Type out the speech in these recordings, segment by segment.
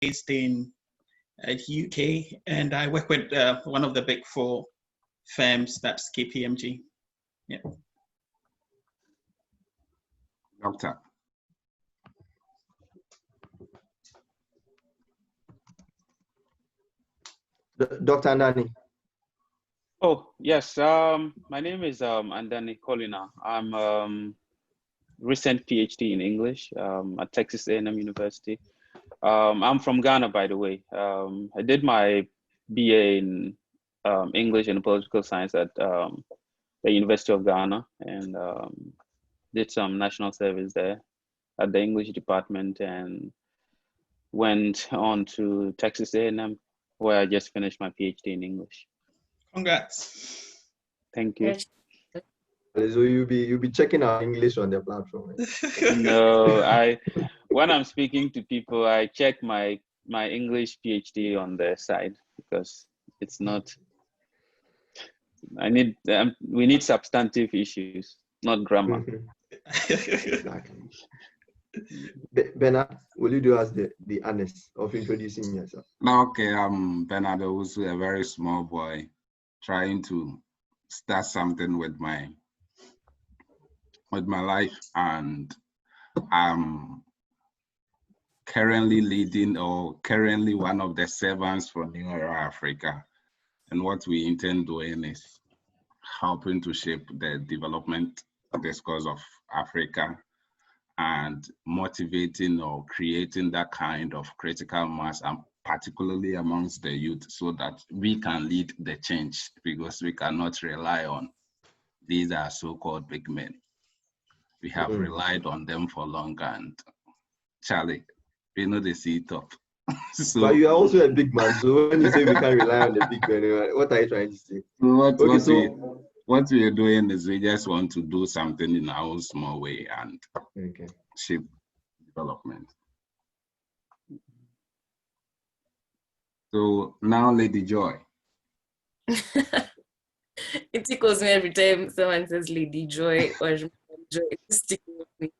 based in the UK, and I work with one of the big four firms, that's KPMG. Yeah. Doctor. Dr. Andani. Oh, yes. My name is Andani Colina. I'm recent PhD in English at Texas A&M University. I'm from Ghana, by the way. I did my BA in English and Political Science at the University of Ghana, and did some national service there at the English department, and went on to Texas A&M, where I just finished my PhD in English. Congrats. Thank you. So you'll be checking our English on the platform. Right? No, when I'm speaking to people, I check my English PhD on their side, because it's not. We need substantive issues, not grammar. Exactly. Bernard, will you do us the honors of introducing yourself? Okay, I'm Bernard, also a very small boy trying to start something with my life, and I'm currently one of the servants for New Era Africa, and what we intend doing is helping to shape the development discourse of Africa and motivating or creating that kind of critical mass, and particularly amongst the youth, so that we can lead the change, because we cannot rely on these are so-called big men. We have relied on them for long, and Charlie, we know they see it up. So, but you are also a big man, so when you say we can rely on the big men, what are you trying to say? What we are doing is we just want to do something in our own small way and shape development. So now, Lady Joy. It tickles me every time someone says Lady Joy or Joy. It's sticking with me.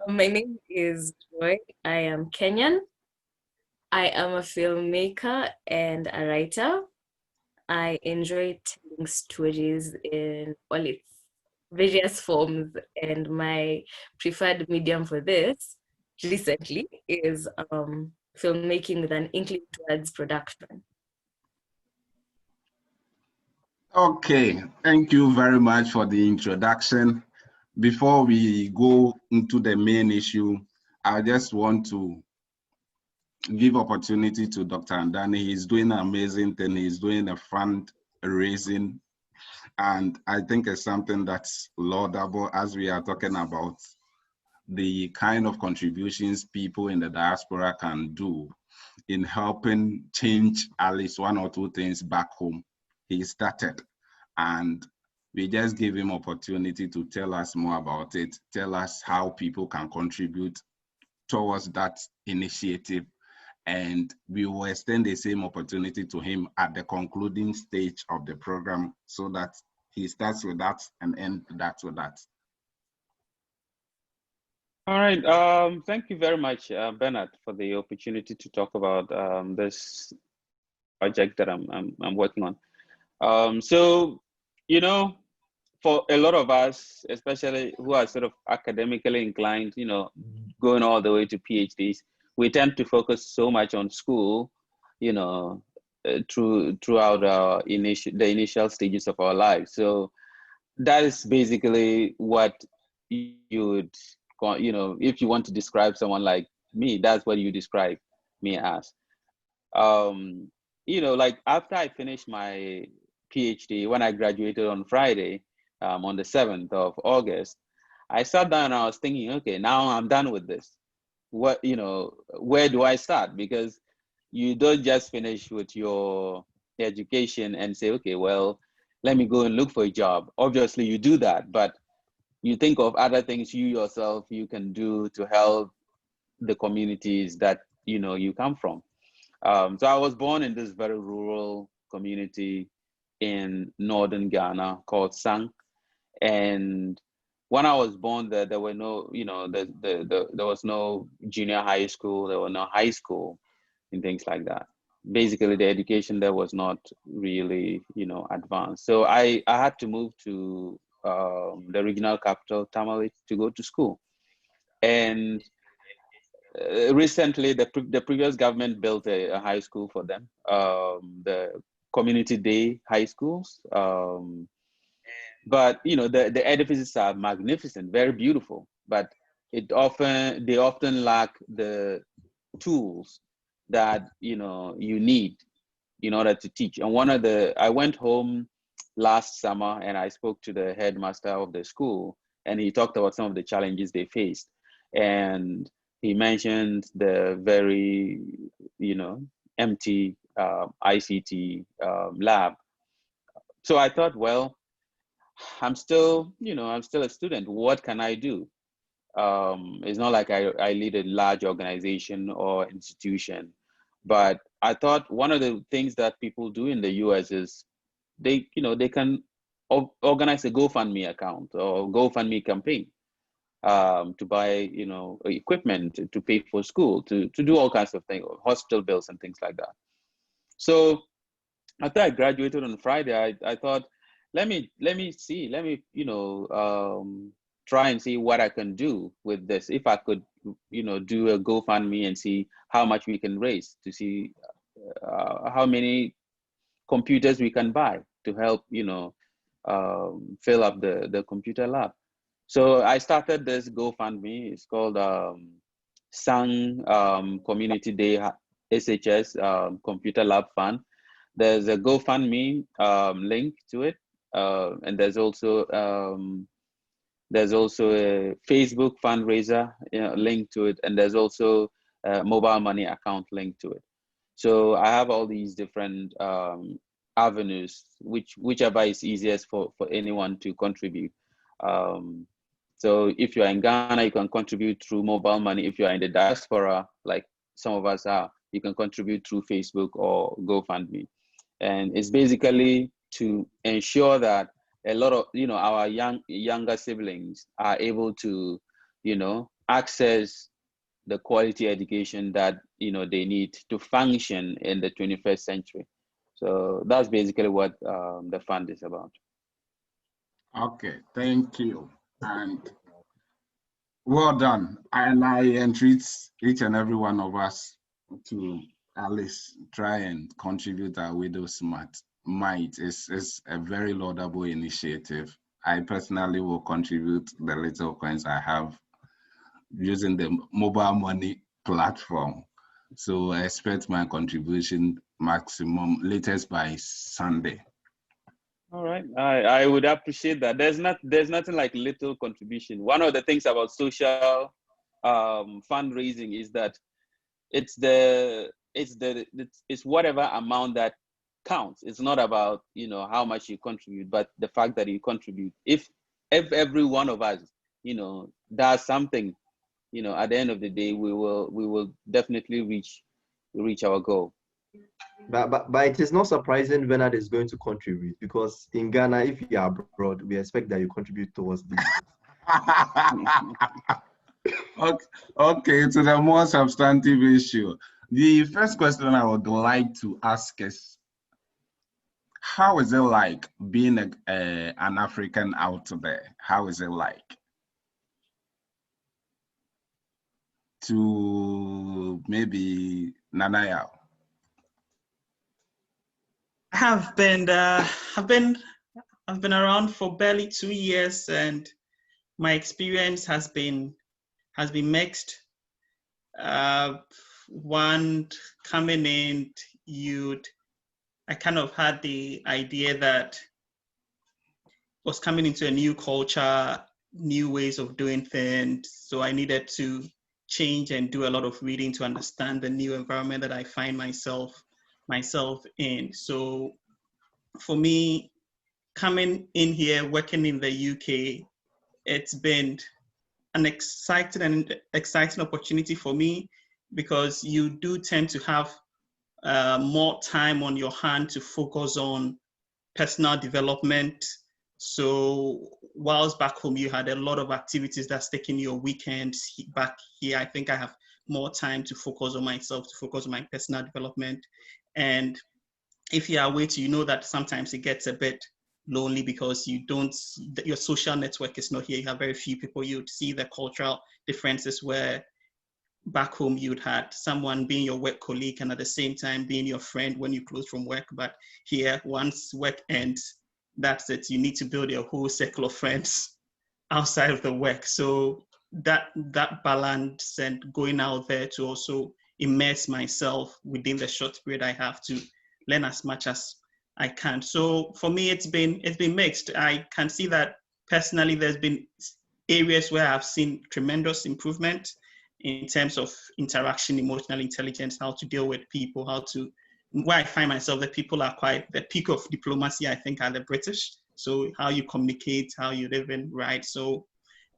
My name is Joy. I am Kenyan. I am a filmmaker and a writer. I enjoy telling stories in all its various forms, and my preferred medium for this recently is filmmaking with an inkling towards production. Okay, thank you very much for the introduction. Before we go into the main issue, I just want to give opportunity to Dr. Andani. He's doing an amazing thing. He's doing a fundraising, and I think it's something that's laudable, as we are talking about the kind of contributions people in the diaspora can do in helping change at least one or two things back home. He started, and we just gave him opportunity to tell us more about it, tell us how people can contribute towards that initiative, and we will extend the same opportunity to him at the concluding stage of the program, so that he starts with that and ends that with that. All right, thank you very much, Bernard, for the opportunity to talk about this project that I'm working on. So, you know, for a lot of us, especially who are sort of academically inclined, you know, going all the way to PhDs, we tend to focus so much on school, you know, throughout the initial stages of our lives. So that is basically what you would, you know, if you want to describe someone like me, that's what you describe me as. You know, like after I finished my PhD, when I graduated on Friday, on the 7th of August, I sat down and I was thinking, okay, now I'm done with this. What, you know, where do I start? Because you don't just finish with your education and say, okay, well, let me go and look for a job. Obviously you do that, but you think of other things you yourself you can do to help the communities that, you know, you come from. So I was born in this very rural community in northern Ghana called Sang. And when I was born there were no, you know, there was no junior high school, there was no high school. in things like that. Basically, the education there was not really, advanced. So I had to move to the regional capital, Tamale, to go to school. And recently, the previous government built a high school for them, the community day high schools. But the edifices are magnificent, very beautiful, but they often lack the tools that you need in order to teach. And I went home last summer and I spoke to the headmaster of the school, and he talked about some of the challenges they faced. And he mentioned the very empty ICT lab. So I thought, well, I'm still a student. What can I do? It's not like I lead a large organization or institution, but I thought one of the things that people do in the US is they can organize a GoFundMe account or GoFundMe campaign to buy equipment, to pay for school, to do all kinds of things, hospital bills and things like that. So after I graduated on Friday, I thought, let me try and see what I can do with this. If I could, do a GoFundMe and see how much we can raise, to see how many computers we can buy to help, fill up the computer lab. So I started this GoFundMe. It's called Sang Community Day SHS Computer Lab Fund. There's a GoFundMe link to it, and there's also a Facebook fundraiser link to it, and there's also a mobile money account link to it. So I have all these different avenues, whichever is easiest for anyone to contribute. So if you're in Ghana, you can contribute through mobile money. If you're in the diaspora, like some of us are, you can contribute through Facebook or GoFundMe. And it's basically to ensure that a lot of our younger siblings are able to access the quality education that they need to function in the 21st century. So that's basically what the fund is about. Okay, thank you, and well done. And I entreat each and every one of us to at least try and contribute our widow's mite. Is a very laudable initiative. I personally will contribute the little coins I have using the mobile money platform. So I expect my contribution maximum latest by Sunday. All right, I would appreciate that. There's nothing like little contribution. One of the things about social fundraising is that it's whatever amount that counts. It's not about how much you contribute, but the fact that you contribute. If every one of us does something, at the end of the day, we will definitely reach our goal. But it is not surprising Bernard is going to contribute, because in Ghana, if you are abroad, we expect that you contribute towards this. Okay, to the more substantive issue. The first question I would like to ask is, how is it like being an African out there? How is it like to maybe Nanaya? I've been around for barely 2 years, and my experience has been mixed. One, coming in, I kind of had the idea that I was coming into a new culture, new ways of doing things, so I needed to change and do a lot of reading to understand the new environment that I find myself in. So for me, coming in here, working in the UK, it's been an exciting opportunity for me, because you do tend to have more time on your hand to focus on personal development. So whilst back home, you had a lot of activities that's taking your weekends. Back here, I think I have more time to focus on myself, to focus on my personal development. And if you are waiting, you know that sometimes it gets a bit lonely because your social network is not here. You have very few people. You'd see the cultural differences where back home you'd had someone being your work colleague and at the same time being your friend when you close from work. But here, once work ends, that's it. You need to build your whole circle of friends outside of the work. So that balance and going out there to also immerse myself within the short period I have to learn as much as I can. So for me, it's been mixed. I can see that personally, there's been areas where I've seen tremendous improvement in terms of interaction, emotional intelligence, how to deal with people, where I find myself, that people are quite, the peak of diplomacy, I think, are the British. So how you communicate, how you live in, right? So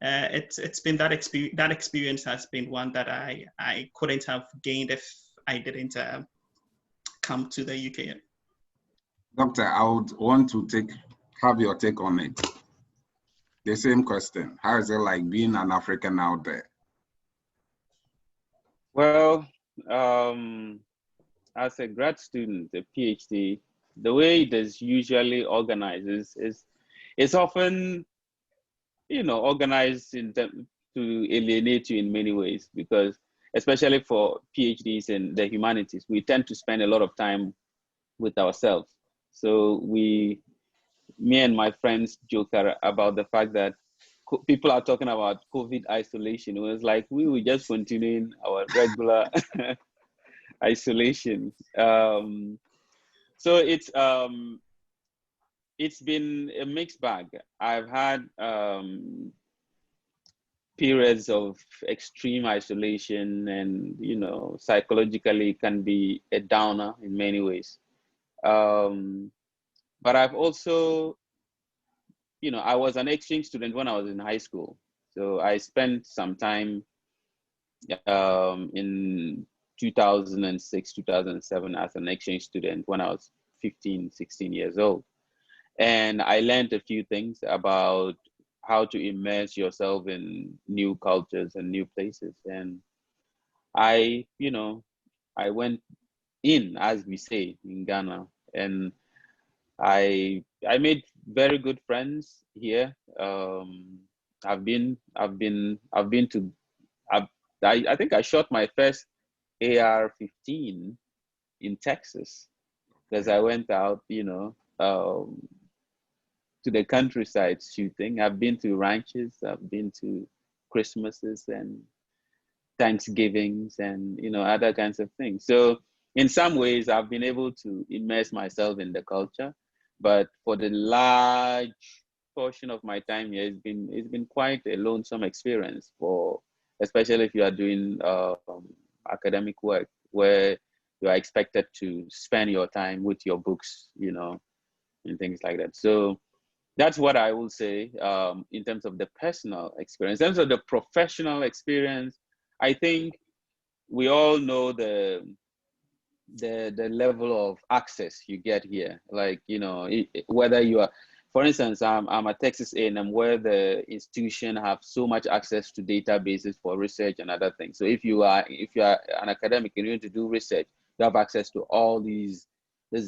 it's been that experience has been one that I couldn't have gained if I didn't come to the UK. Doctor, I would want to have your take on it. The same question. How is it like being an African out there? Well, as a grad student, a PhD, the way it is usually organized is it's often, organized to alienate you in many ways, because especially for PhDs in the humanities, we tend to spend a lot of time with ourselves. So me and my friends joke about the fact that people are talking about COVID isolation. It was like we were just continuing our regular isolation. So it's been a mixed bag. I've had periods of extreme isolation, and psychologically can be a downer in many ways. But I've also, I was an exchange student when I was in high school. So I spent some time in 2006, 2007 as an exchange student when I was 15, 16 years old. And I learned a few things about how to immerse yourself in new cultures and new places. And I went in, as we say in Ghana, and I made very good friends here. I think I shot my first AR-15 in Texas, because I went out, to the countryside shooting. I've been to ranches, I've been to Christmases and Thanksgivings and other kinds of things. So in some ways, I've been able to immerse myself in the culture, but for the large portion of my time here, it's been quite a lonesome experience, especially if you are doing academic work where you are expected to spend your time with your books, and things like that. So that's what I will say in terms of the personal experience. In terms of the professional experience, I think we all know the level of access you get here. Like, whether you are, for instance, I'm at Texas A&M, where the institution have so much access to databases for research and other things. So if you are an academic and you want to do research, you have access to all these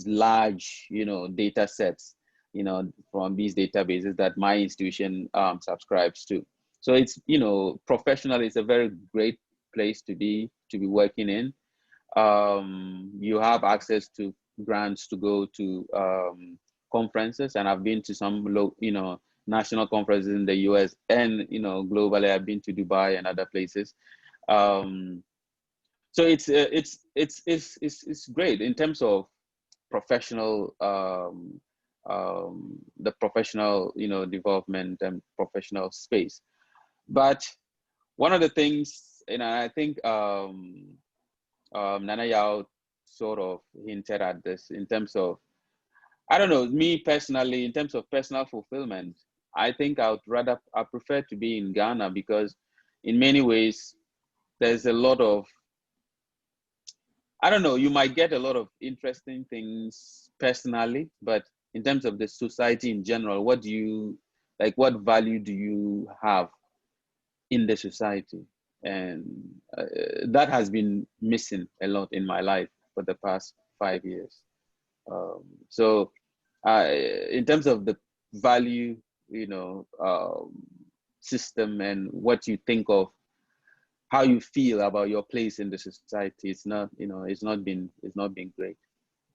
large, data sets, from these databases that my institution subscribes to. So it's, professionally, it's a very great place to be working in. You have access to grants to go to conferences, and I've been to some national conferences in the US, and globally I've been to Dubai and other places. So it's great in terms of professional the professional development and professional space. But one of the things, I think Nana Yao sort of hinted at this in terms of, I don't know, me personally, in terms of personal fulfillment, I think I prefer to be in Ghana, because in many ways, there's a lot of, I don't know, you might get a lot of interesting things personally, but in terms of the society in general, what value do you have in the society? And that has been missing a lot in my life for the past 5 years. So in terms of the value, system and what you think of how you feel about your place in the society, it's not been great.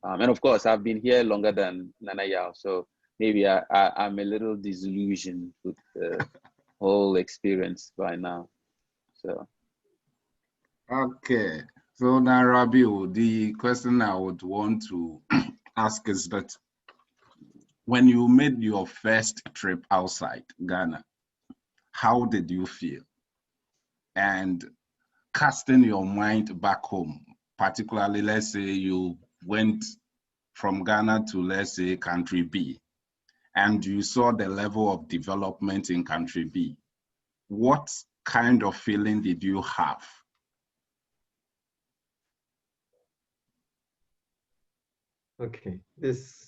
And of course, I've been here longer than Nana Yao, so maybe I'm a little disillusioned with the whole experience by now. So. Okay. So now, Rabiu, the question I would want to ask is that when you made your first trip outside Ghana, how did you feel? And casting your mind back home, particularly, let's say you went from Ghana to, let's say, country B, and you saw the level of development in country B, what kind of feeling did you have? Okay, this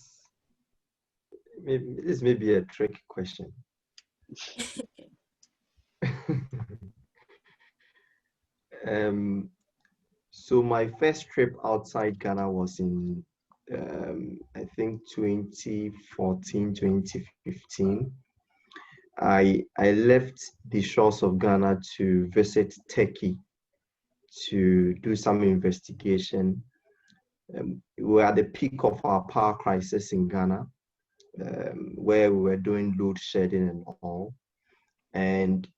may be a trick question. So my first trip outside Ghana was in I think 2014, 2015. I left the shores of Ghana to visit Turkey to do some investigation. We were at the peak of our power crisis in Ghana, where we were doing load shedding and all. And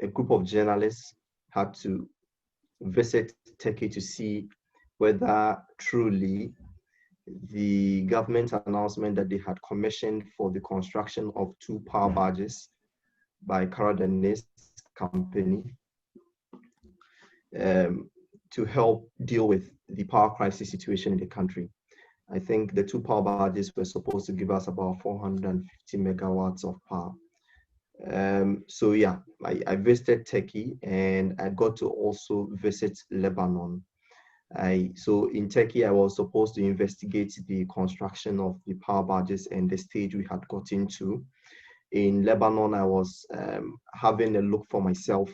a group of journalists had to visit Turkey to see whether truly the government announcement that they had commissioned for the construction of 2 power barges by Karadeni's company to help deal with the power crisis situation in the country. I think the 2 power barges were supposed to give us about 450 megawatts of power. So yeah, I visited Turkey, and I got to also visit Lebanon. So in Turkey, I was supposed to investigate the construction of the power barges and the stage we had got into. In Lebanon, I was having a look for myself,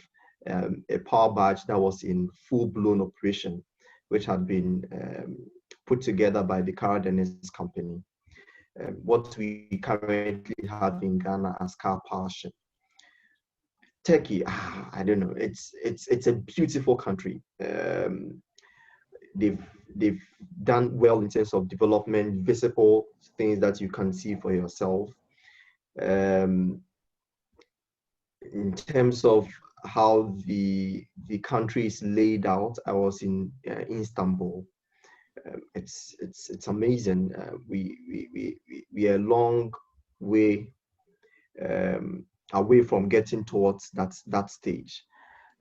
a power barge that was in full-blown operation, which had been put together by the Karadeni's company. What we currently have in Ghana as car power ship. Turkey, I don't know. It's a beautiful country. They've done well in terms of development, visible things that you can see for yourself. In terms of how the country is laid out, I was in Istanbul. It's amazing. We are a long way away from getting towards that stage.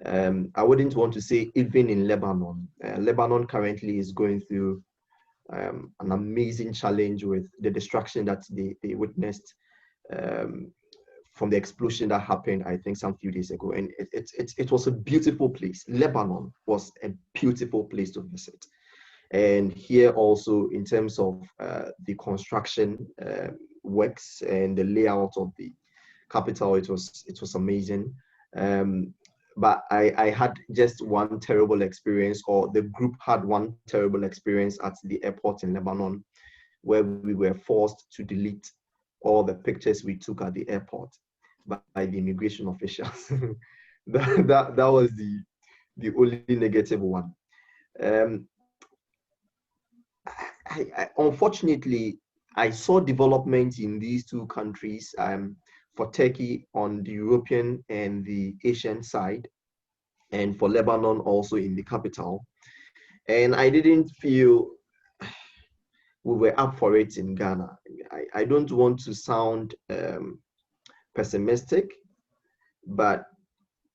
I wouldn't want to say even in Lebanon. Lebanon currently is going through an amazing challenge with the destruction that they witnessed from the explosion that happened, I think, some few days ago. And it was a beautiful place. Lebanon was a beautiful place to visit. And here also, in terms of the construction works and the layout of the capital, it was amazing. But I had just one terrible experience, or the group had one terrible experience at the airport in Lebanon, where we were forced to delete all the pictures we took at the airport by the immigration officials. that was the only negative one. Unfortunately, I saw development in these 2 countries, for Turkey on the European and the Asian side, and for Lebanon also in the capital. And I didn't feel we were up for it in Ghana. I don't want to sound pessimistic, but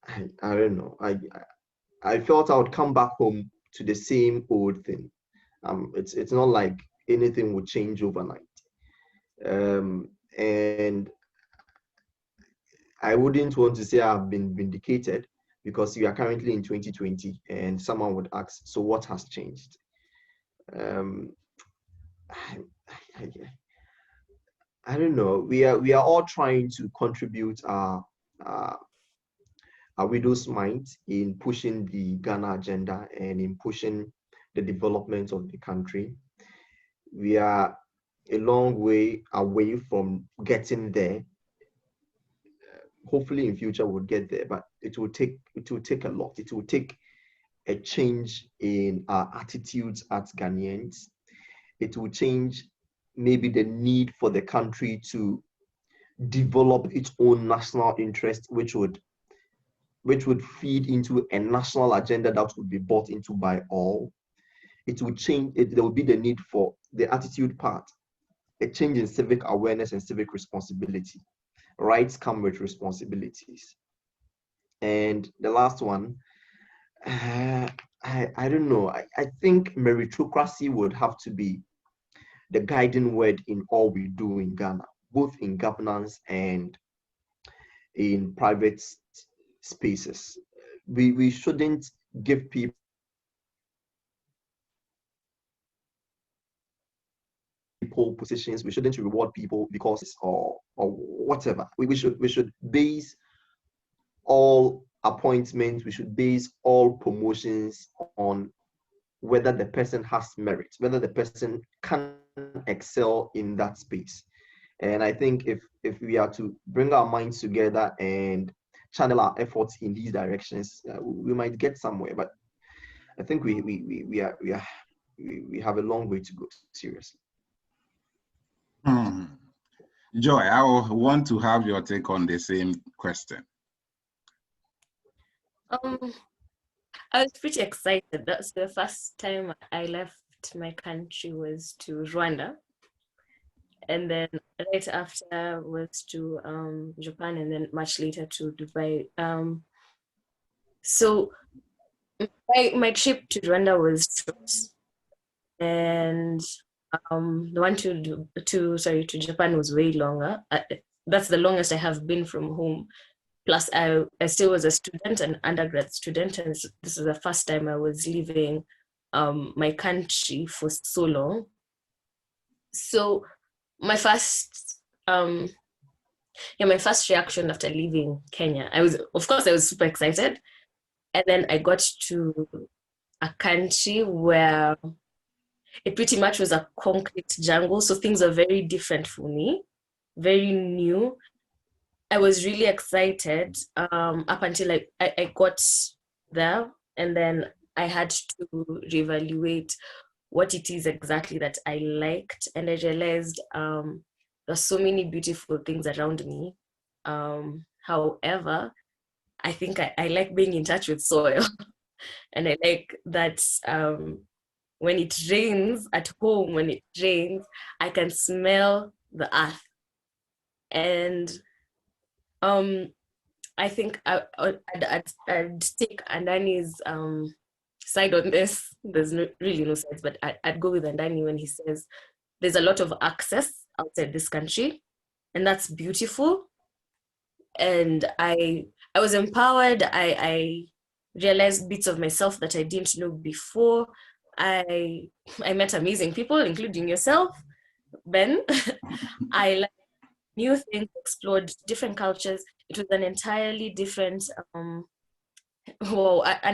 I don't know. I felt I would come back home to the same old thing. It's not like anything would change overnight. And I wouldn't want to say I've been vindicated, because we are currently in 2020, and someone would ask, so what has changed? I don't know. We are all trying to contribute our a widow's mite in pushing the Ghana agenda and in pushing the development of the country. We are a long way away from getting there. Hopefully in future we'll get there, but it will take a lot. It will take a change in our attitudes as Ghanaians. It will change maybe the need for the country to develop its own national interest, which would feed into a national agenda that would be bought into by all. It will change. There will be the need for the attitude part, a change in civic awareness and civic responsibility. Rights come with responsibilities. And the last one, I don't know. I think meritocracy would have to be the guiding word in all we do in Ghana, both in governance and in private spaces. We shouldn't give people positions. We shouldn't reward people because or whatever. We should base all appointments, we should base all promotions on whether the person has merit, whether the person can excel in that space. And I think if we are to bring our minds together and channel our efforts in these directions, we might get somewhere. But I think we have a long way to go, seriously. Joy, I want to have your take on the same question. I was pretty excited. That's the first time I left my country was to Rwanda. And then right after was to Japan, and then much later to Dubai. So my trip to Rwanda was short, and the one to Japan was way longer. That's the longest I have been from home. Plus, I still was a student, an undergrad student, and this is the first time I was leaving my country for so long. So my first reaction after leaving Kenya, I was super excited. And then I got to a country where it pretty much was a concrete jungle. So things are very different for me, very new. I was really excited up until I got there, and then I had to reevaluate what it is exactly that I liked, and I realized there's so many beautiful things around me. However, I think I like being in touch with soil, and I like that when it rains at home, when it rains, I can smell the earth. And I think I'd take Andani's side on this. There's really no sides, but I'd go with Andani when he says there's a lot of access outside this country, and that's beautiful. And I was empowered. I realized bits of myself that I didn't know before. I met amazing people, including yourself, Ben. I learned new things, explored different cultures. It was an entirely different an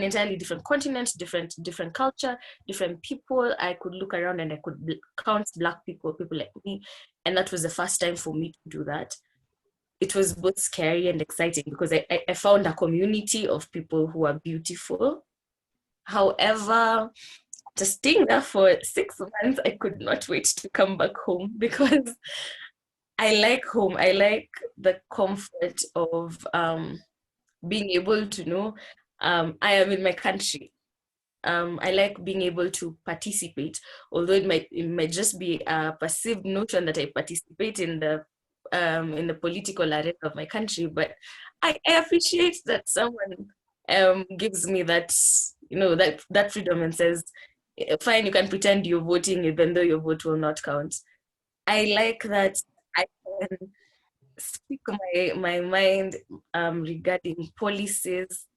entirely different continent, different culture, different people. I could look around and I could count Black people like me, and that was the first time for me to do that. It was both scary and exciting because I found a community of people who are beautiful. However, just staying there for 6 months, I could not wait to come back home because I like home. I like the comfort of being able to know I am in my country. I like being able to participate, although it might just be a perceived notion that I participate in the political arena of my country. But I appreciate that someone gives me that, that freedom and says, fine, you can pretend you're voting even though your vote will not count. I like that I can speak my mind regarding policies,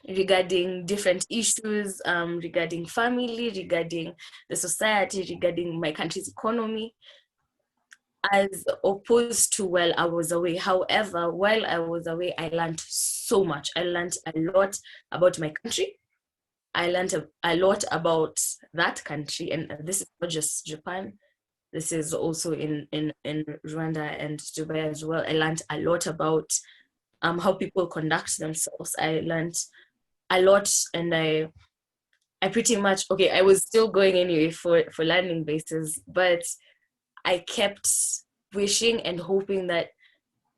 regarding different issues, regarding family, regarding the society, regarding my country's economy, as opposed to while I was away. However, while I was away, I learned so much. I learned a lot about my country. I learned a lot about that country, and this is not just Japan. This is also in Rwanda and Dubai as well. I learned a lot about how people conduct themselves. I learned a lot, and I pretty much, okay, I was still going anyway for learning basis, but I kept wishing and hoping that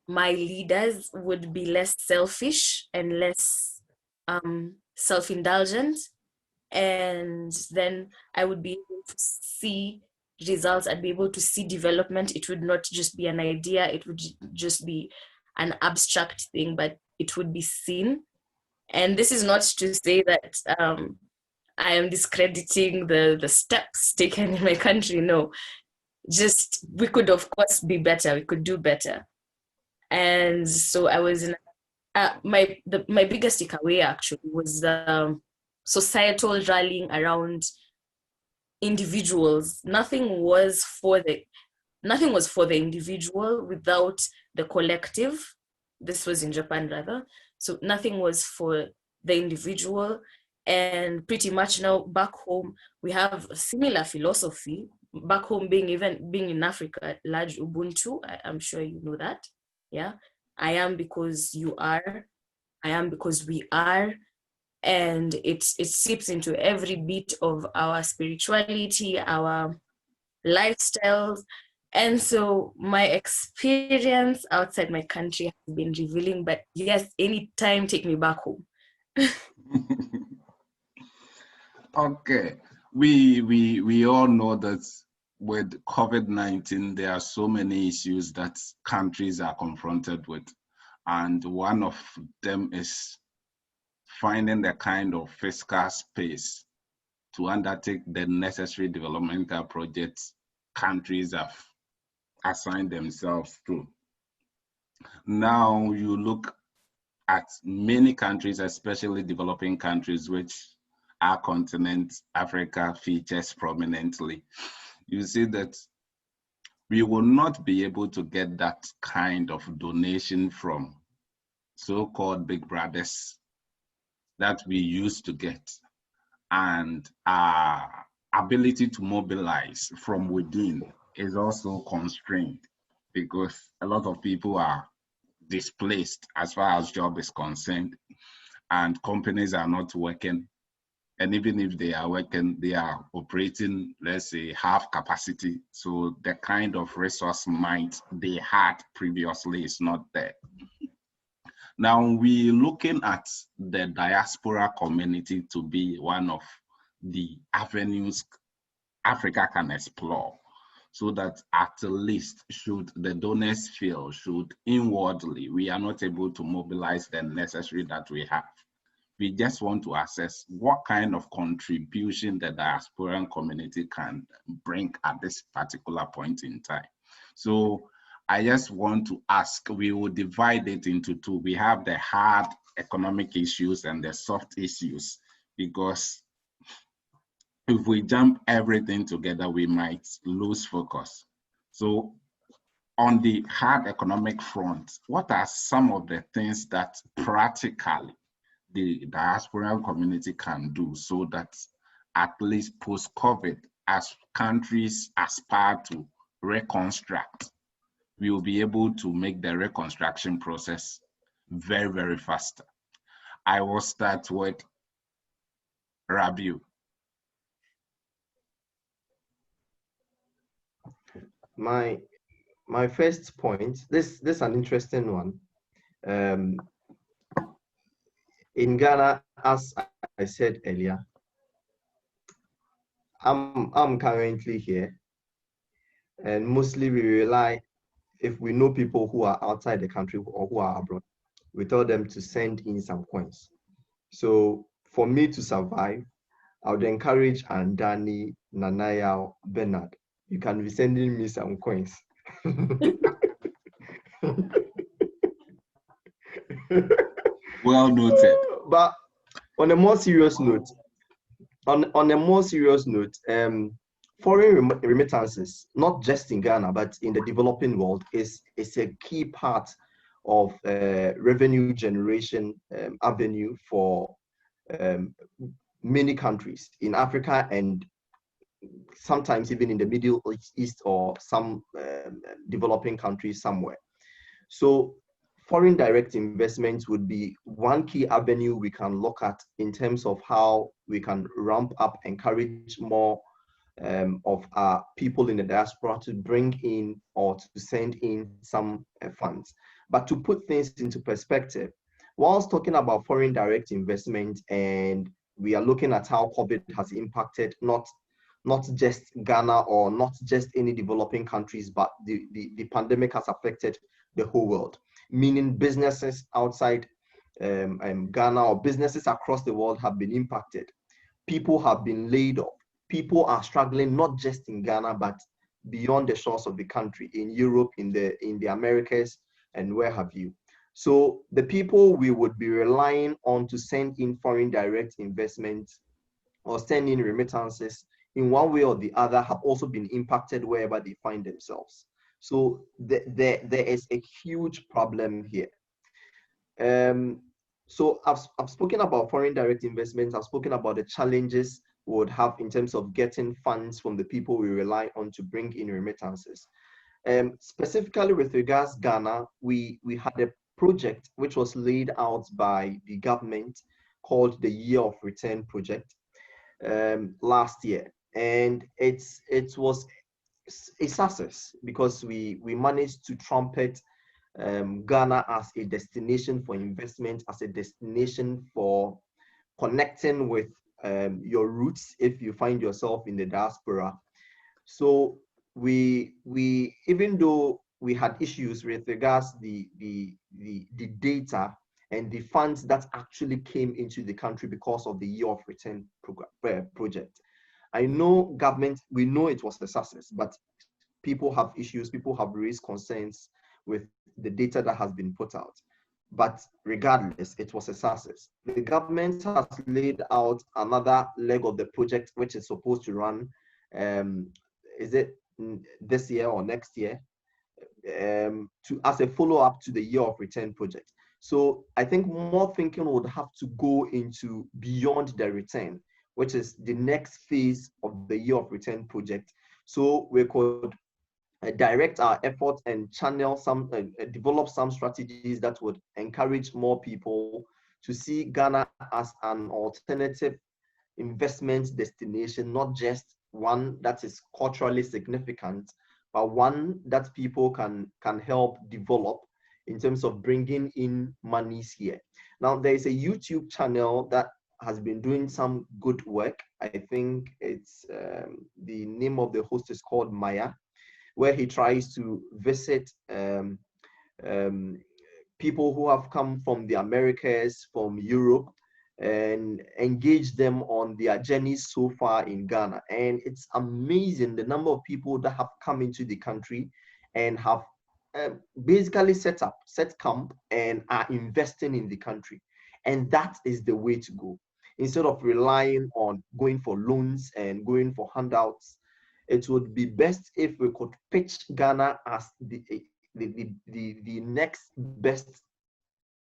my leaders would be less selfish and less self-indulgent, and then I would be able to see results. I'd be able to see development. It would not just be an idea, it would just be an abstract thing, but it would be seen. And this is not to say that I am discrediting the steps taken in my country. No, just we could of course be better. We could do better. And so I was in my biggest takeaway actually was societal rallying around individuals. Nothing was for the individual without the collective. This was in Japan rather. So nothing was for the individual. And pretty much now back home, we have a similar philosophy. Back home, being in Africa, large Ubuntu, I'm sure you know that. Yeah. I am because you are. I am because we are. And it seeps into every bit of our spirituality, our lifestyles. And so my experience outside my country has been revealing, but yes, anytime, take me back home. Okay, we all know that with COVID-19, there are so many issues that countries are confronted with. And one of them is finding the kind of fiscal space to undertake the necessary developmental projects countries have assigned themselves to. Now you look at many countries, especially developing countries, which our continent, Africa, features prominently. You see that we will not be able to get that kind of donation from so-called big brothers that we used to get. And our ability to mobilize from within is also constrained because a lot of people are displaced as far as job is concerned, and companies are not working. And even if they are working, they are operating, let's say, half capacity. So the kind of resource might they had previously is not there. Now we're looking at the diaspora community to be one of the avenues Africa can explore, so that at least should the donors feel, should inwardly we are not able to mobilize the necessary that we have, we just want to assess what kind of contribution the diasporan community can bring at this particular point in time. So I just want to ask, we will divide it into two. We have the hard economic issues and the soft issues, because if we jump everything together, we might lose focus. So on the hard economic front, what are some of the things that practically the diaspora community can do so that at least post-COVID, as countries aspire to reconstruct, we will be able to make the reconstruction process very, very faster? I will start with Rabiu. My first point, this is an interesting one. In Ghana, as I said earlier, I'm currently here, and mostly we rely, if we know people who are outside the country or who are abroad, we tell them to send in some coins. So for me to survive, I would encourage Andani, Nanaya, Bernard, you can be sending me some coins. Well noted. But on a more serious note, foreign remittances, not just in Ghana, but in the developing world, is a key part of revenue generation avenue for many countries in Africa and sometimes even in the Middle East or some developing countries somewhere. So foreign direct investments would be one key avenue we can look at in terms of how we can ramp up, encourage more of our people in the diaspora to bring in or to send in some funds. But to put things into perspective, whilst talking about foreign direct investment, and we are looking at how COVID has impacted not just Ghana or not just any developing countries, but the pandemic has affected the whole world, meaning businesses outside Ghana or businesses across the world have been impacted. People have been laid off. People are struggling not just in Ghana, but beyond the shores of the country, in Europe, in the Americas, and where have you. So the people we would be relying on to send in foreign direct investments or send in remittances in one way or the other have also been impacted wherever they find themselves. So there is a huge problem here. So I've spoken about foreign direct investments. I've spoken about the challenges we would have in terms of getting funds from the people we rely on to bring in remittances. Specifically with regards Ghana, we had a project which was laid out by the government called the Year of Return project last year, and it was a success because we managed to trumpet Ghana as a destination for investment, as a destination for connecting with your roots if you find yourself in the diaspora. So we even though we had issues with regards the data and the funds that actually came into the country because of the Year of Return project. I know government, we know it was a success, but people have issues, people have raised concerns with the data that has been put out. But regardless, it was a success. The government has laid out another leg of the project, which is supposed to run, is it this year or next year, as a follow-up to the Year of Return project. So I think more thinking would have to go into beyond the return, which is the next phase of the Year of Return project. So we could direct our efforts and channel some, develop some strategies that would encourage more people to see Ghana as an alternative investment destination, not just one that is culturally significant, but one that people can help develop in terms of bringing in monies here. Now, there is a YouTube channel that has been doing some good work. I think it's the name of the host is called Maya, where he tries to visit people who have come from the Americas, from Europe, and engage them on their journeys so far in Ghana. And it's amazing the number of people that have come into the country and have basically set camp and are investing in the country. And that is the way to go. Instead of relying on going for loans and going for handouts, it would be best if we could pitch Ghana as the next best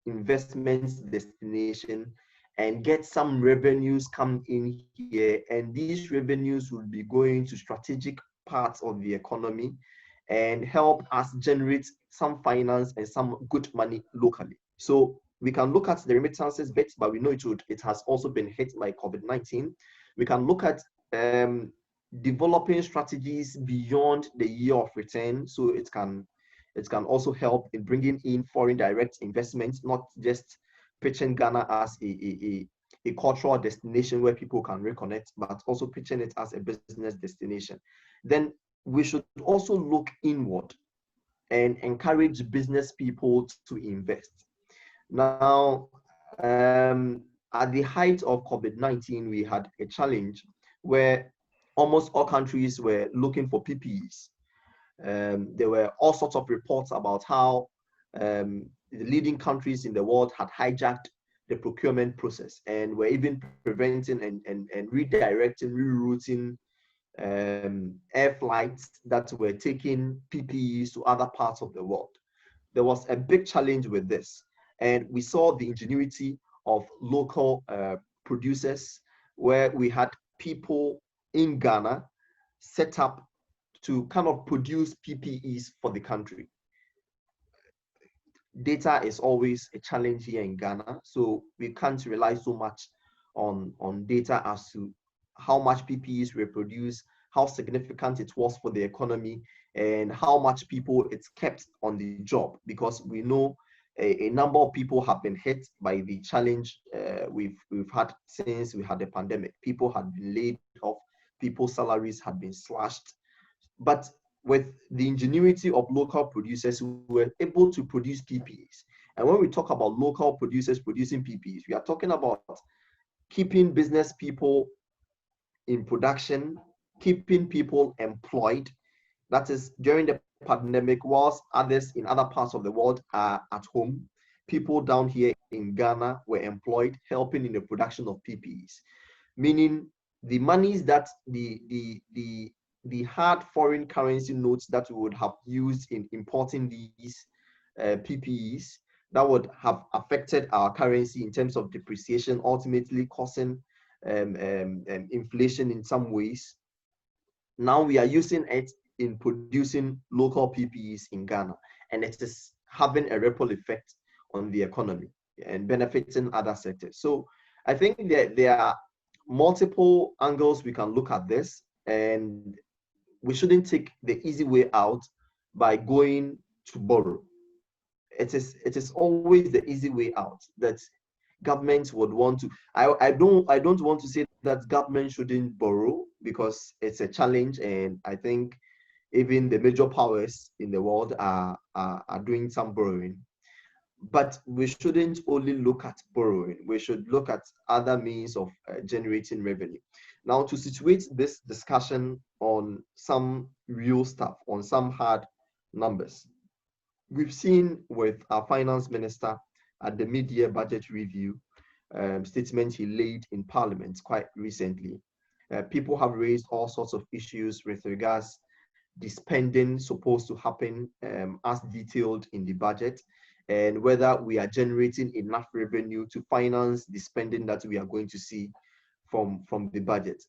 investment destination and get some revenues come in here. And these revenues will be going to strategic parts of the economy and help us generate some finance and some good money locally. So we can look at the remittances bit, but we know it has also been hit by COVID-19. We can look at developing strategies beyond the Year of Return, so it can also help in bringing in foreign direct investments, not just pitching Ghana as a cultural destination where people can reconnect, but also pitching it as a business destination. Then we should also look inward and encourage business people to invest. Now, at the height of COVID-19, we had a challenge where almost all countries were looking for PPEs. There were all sorts of reports about how the leading countries in the world had hijacked the procurement process and were even preventing and redirecting, rerouting air flights that were taking PPEs to other parts of the world. there was a big challenge with this. And we saw the ingenuity of local producers, where we had people in Ghana set up to kind of produce PPEs for the country. Data is always a challenge here in Ghana, so we can't rely so much on data as to how much PPEs were produced, how significant it was for the economy, and how much people it's kept on the job, because we know a number of people have been hit by the challenge we've had since we had the pandemic. People had been laid off, people's salaries had been slashed. But with the ingenuity of local producers who were able to produce PPEs, and when we talk about local producers producing PPEs, we are talking about keeping business people in production, keeping people employed. That is, during the pandemic, whilst others in other parts of the world are at home, people down here in Ghana were employed, helping in the production of PPEs. Meaning the monies that the hard foreign currency notes that we would have used in importing these PPEs, that would have affected our currency in terms of depreciation, ultimately causing inflation in some ways. Now we are using it in producing local PPEs in Ghana, and it is having a ripple effect on the economy and benefiting other sectors. So I think that there are multiple angles we can look at this, and we shouldn't take the easy way out by going to borrow. It is always the easy way out that governments would want to. I don't want to say that government shouldn't borrow, because it's a challenge, and I think even the major powers in the world are doing some borrowing. But we shouldn't only look at borrowing. We should look at other means of generating revenue. Now, to situate this discussion on some real stuff, on some hard numbers, we've seen with our finance minister at the mid-year budget review statement he laid in Parliament quite recently. People have raised all sorts of issues with regards the spending supposed to happen as detailed in the budget, and whether we are generating enough revenue to finance the spending that we are going to see from the budget.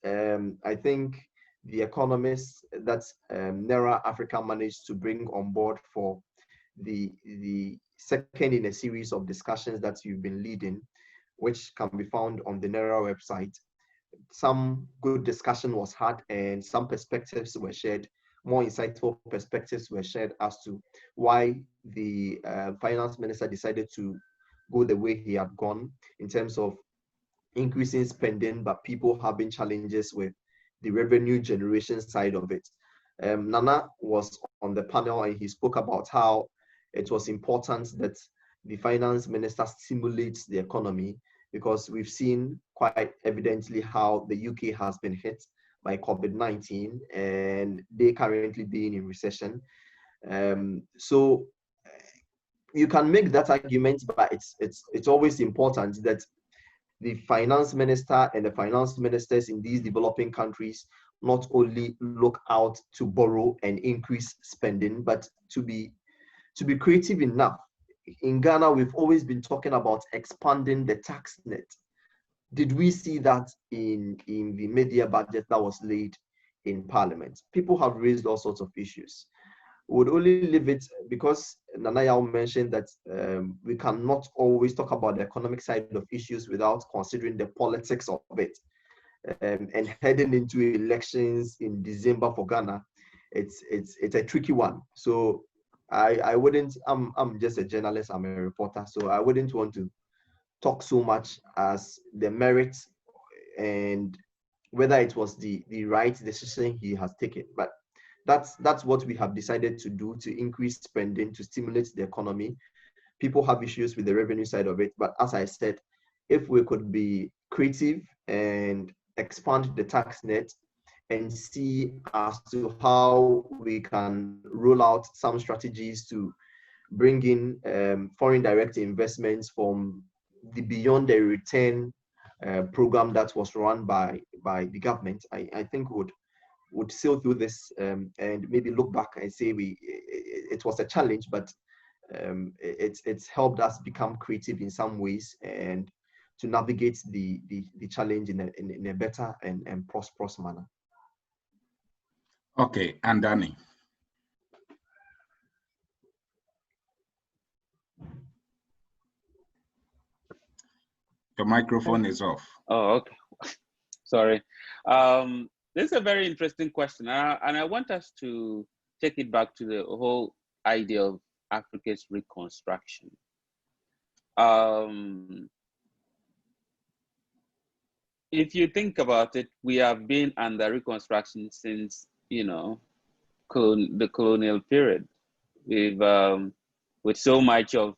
I think the economists that NERA Africa managed to bring on board for the second in a series of discussions that you've been leading, which can be found on the NERA website, some good discussion was had and some perspectives were shared, more insightful perspectives were shared as to why the finance minister decided to go the way he had gone in terms of increasing spending, but people having challenges with the revenue generation side of it. Nana was on the panel and he spoke about how it was important that the finance minister stimulates the economy, because we've seen quite evidently how the UK has been hit by COVID-19 and they currently being in recession. So you can make that argument, but it's always important that the finance minister and the finance ministers in these developing countries not only look out to borrow and increase spending, but to be creative enough. In Ghana, we've always been talking about expanding the tax net. Did we see that in the mid-year budget that was laid in Parliament? People have raised all sorts of issues. We would only leave it, because Nanaya mentioned that we cannot always talk about the economic side of issues without considering the politics of it. And heading into elections in December for Ghana, it's a tricky one. So I wouldn't, I'm just a journalist, I'm a reporter, so I wouldn't want to talk so much as the merits and whether it was the right decision he has taken. But that's what we have decided to do, to increase spending, to stimulate the economy. People have issues with the revenue side of it, but as I said, if we could be creative and expand the tax net and see as to how we can roll out some strategies to bring in foreign direct investments from the Beyond the Return program that was run by the government, I think would sail through this and maybe look back and say it was a challenge, but It's helped us become creative in some ways and to navigate the challenge in a better and prosperous manner. Okay, Andani. Your microphone is off. Oh, okay. Sorry. This is a very interesting question, and I want us to take it back to the whole idea of Africa's reconstruction. If you think about it, we have been under reconstruction since, you know, the colonial period. We've, with so much of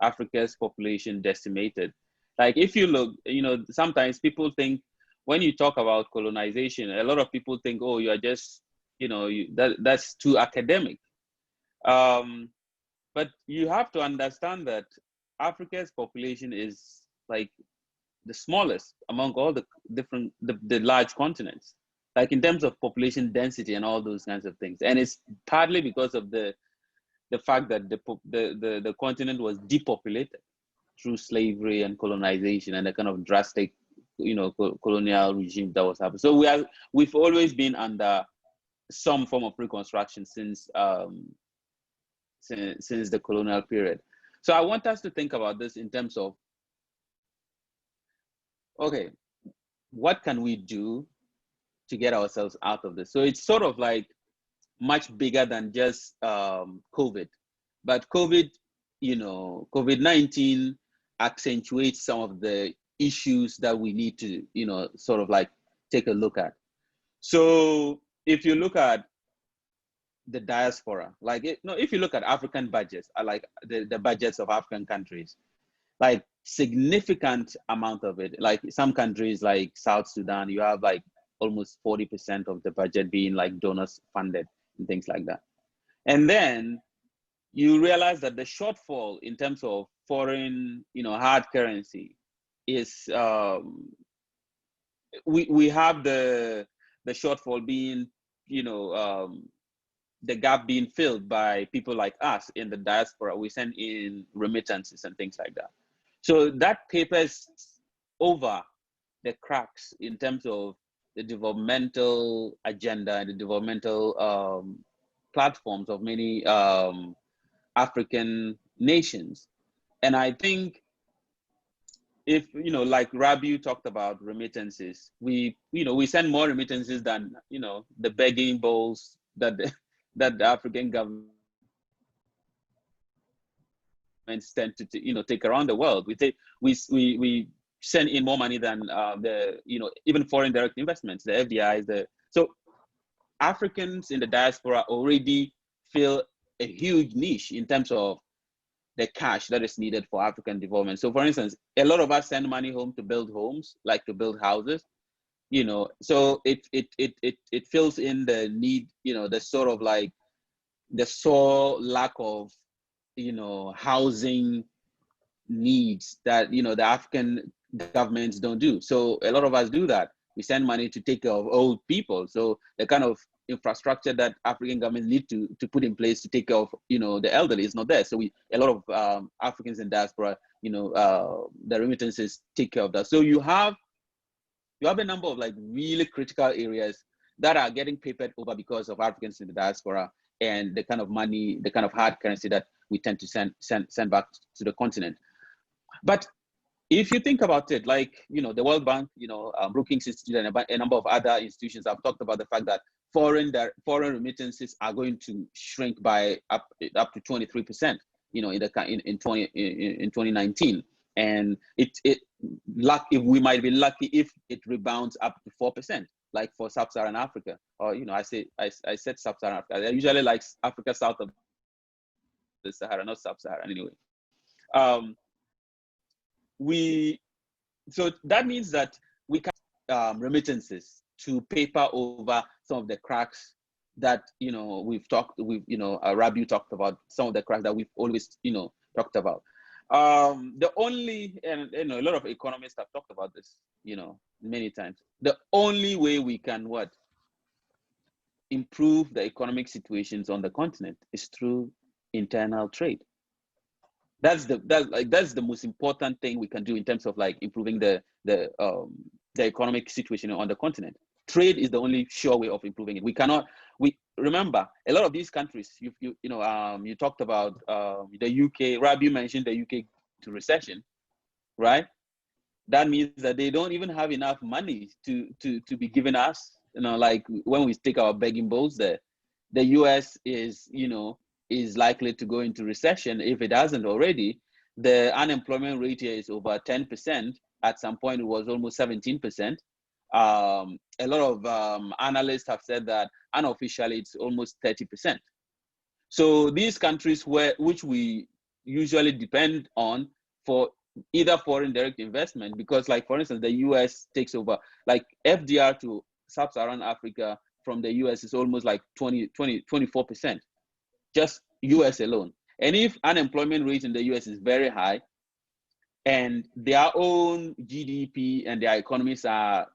Africa's population decimated. Like if you look, you know, sometimes people think when you talk about colonization, a lot of people think, oh, you are just, you know, that's too academic. But you have to understand that Africa's population is like the smallest among all the different, the large continents, like in terms of population density and all those kinds of things. And it's partly because of the fact that the continent was depopulated through slavery and colonization and the kind of drastic, you know, colonial regime that was happening. So we've always been under some form of reconstruction since the colonial period. So I want us to think about this in terms of, okay, what can we do to get ourselves out of this? So it's sort of like much bigger than just COVID. But COVID, you know, COVID-19 accentuates some of the issues that we need to, you know, sort of like take a look at. So if you look at the diaspora, like, if you look at African budgets, like the budgets of African countries, like significant amount of it, like some countries like South Sudan, you have like almost 40% of the budget being like donors funded and things like that. And then you realize that the shortfall in terms of foreign, you know, hard currency is, we have the shortfall being, you know, the gap being filled by people like us in the diaspora. We send in remittances and things like that. So that papers over the cracks in terms of the developmental agenda and the developmental platforms of many African nations. And I think if, you know, like Rabiu talked about remittances, we send more remittances than, you know, the begging bowls that the African governments tend to, you know, take around the world. We send in more money than the, you know, even foreign direct investments, the FDIs. So Africans in the diaspora already fill a huge niche in terms of the cash that is needed for African development. So for instance, a lot of us send money home to build homes, like to build houses, you know, so it fills in the need, you know, the sort of like the sore lack of, you know, housing needs that, you know, the African governments don't do. So a lot of us do that. We send money to take care of old people. So the kind of infrastructure that African governments need to put in place to take care of, you know, the elderly is not there. So a lot of Africans in diaspora, you know, the remittances take care of that. So you have a number of like really critical areas that are getting papered over because of Africans in the diaspora and the kind of money, the kind of hard currency that we tend to send back to the continent. But if you think about it, like, you know, the World Bank, you know, Brookings Institute and a number of other institutions have talked about the fact that foreign remittances are going to shrink by up to 23%, you know, in 2019, and we might be lucky if it rebounds up to 4%, like for Sub-Saharan Africa, or, you know, I said Sub-Saharan Africa. I usually like Africa south of the Sahara, not Sub-Saharan anyway. So that means that we can remittances to paper over some of the cracks that, you know, Rabiu talked about, some of the cracks that we've always, you know, talked about. The only, and, you know, a lot of economists have talked about this, you know, many times. The only way we can improve the economic situations on the continent is through internal trade. That's the most important thing we can do in terms of like improving the economic situation on the continent. Trade is the only sure way of improving it. We remember a lot of these countries. You talked about the UK. Rabi mentioned the UK to recession, right? That means that they don't even have enough money to be given us. Like when we take our begging bowls there, the US is likely to go into recession if it hasn't already. The unemployment rate here is over 10%. At some point, it was almost 17%. A lot of analysts have said that unofficially it's almost 30%. So these countries which we usually depend on for either foreign direct investment, because like for instance, the US takes over, like FDR to Sub-Saharan Africa from the US is almost like 24%, just US alone. And if unemployment rate in the US is very high and their own GDP and their economies are,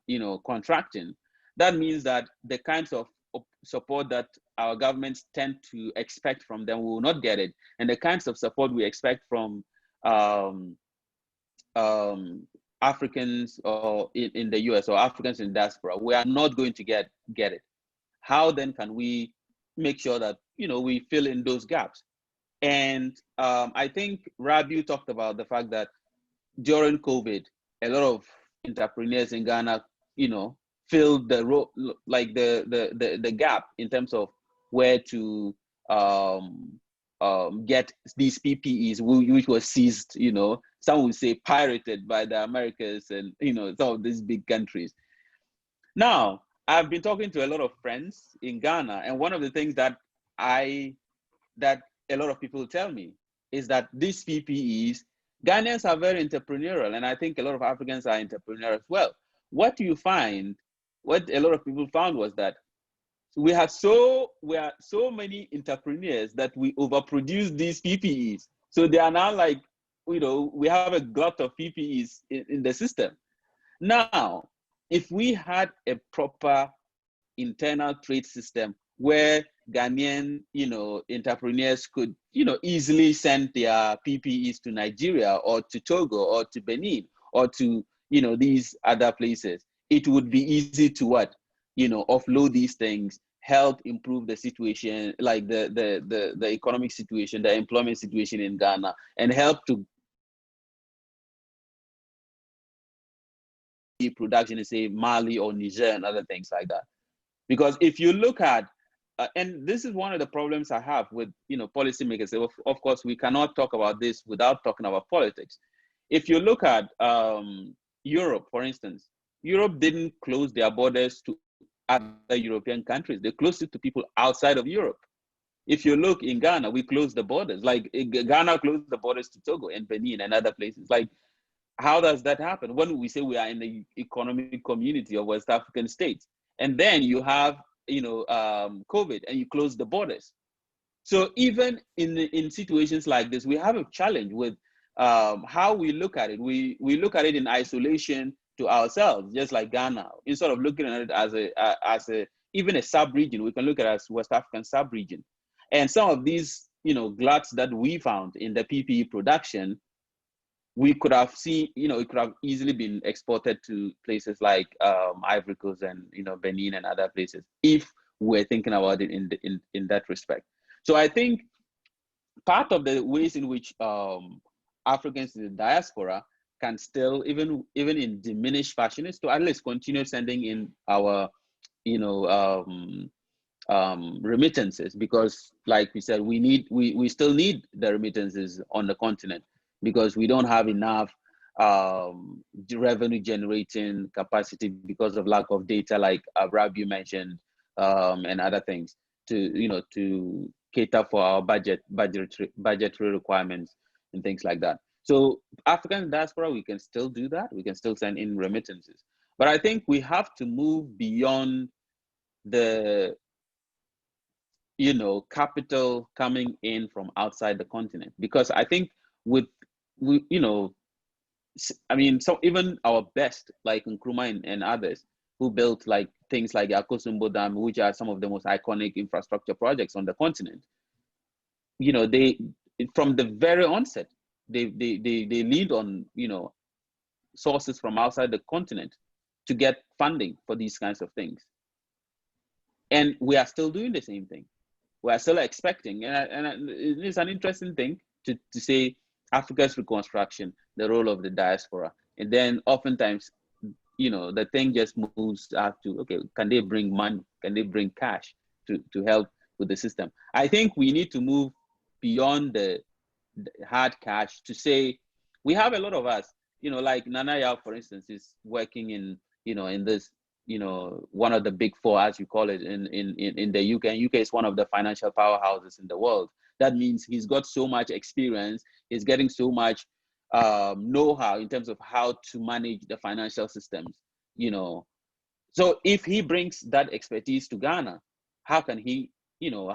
contracting, that means that the kinds of support that our governments tend to expect from them, we will not get it. And the kinds of support we expect from Africans or in the US or Africans in diaspora, we are not going to get it. How then can we make sure that we fill in those gaps? And I think Rabiu talked about the fact that during COVID, a lot of entrepreneurs in Ghana, filled the role, like the gap in terms of where to get these PPEs, which was seized, some would say pirated by the Americans and some of these big countries. Now, I've been talking to a lot of friends in Ghana, and one of the things that a lot of people tell me is that these PPEs, Ghanaians are very entrepreneurial, and I think a lot of Africans are entrepreneurial as well. What a lot of people found was that we are so many entrepreneurs that we overproduce these PPEs. So they are now like, we have a glut of PPEs in the system. Now, if we had a proper internal trade system where Ghanaian, entrepreneurs could, easily send their PPEs to Nigeria or to Togo or to Benin or to, these other places, it would be easy to offload these things, help improve the situation, like the economic situation, the employment situation in Ghana, and help to production in, say, Mali or Niger and other things like that. Because if you look at, and this is one of the problems I have with, policymakers. Of course, we cannot talk about this without talking about politics. If you look at Europe, for instance, Europe didn't close their borders to other European countries. They closed it to people outside of Europe. If you look in Ghana, we closed the borders. Like Ghana closed the borders to Togo and Benin and other places. Like, how does that happen? When we say we are in the economic community of West African states, and then you have, COVID, and you close the borders. So even in situations like this, we have a challenge with how we look at it. We look at it in isolation to ourselves, just like Ghana. Instead of looking at it as a even a sub-region, we can look at it as West African sub-region. And some of these, gluts that we found in the PPE production, we could have seen, it could have easily been exported to places like Ivory Coast and Benin and other places if we're thinking about it in that respect. So I think part of the ways in which Africans in the diaspora can still, even in diminished fashion, is to at least continue sending in our remittances, because like we said, we still need the remittances on the continent, because we don't have enough revenue generating capacity because of lack of data, like Rabiu mentioned, and other things to cater for our budgetary requirements and things like that. So African diaspora, we can still do that. We can still send in remittances. But I think we have to move beyond the capital coming in from outside the continent, because I think so even our best, like Nkrumah and others who built like things like Akosombo Dam, which are some of the most iconic infrastructure projects on the continent, they from the very onset, they leaned on, sources from outside the continent to get funding for these kinds of things. And we are still doing the same thing. We are still expecting, and it's an interesting thing to say Africa's reconstruction, the role of the diaspora. And then oftentimes, the thing just moves out to, okay, can they bring money? Can they bring cash to help with the system? I think we need to move beyond the hard cash to say, we have a lot of us, like Nana Yao, for instance, is working in, in this, one of the big four, as you call it, in the UK. And UK is one of the financial powerhouses in the world. That means he's got so much experience, he's getting so much know-how in terms of how to manage the financial systems, So if he brings that expertise to Ghana, how can he,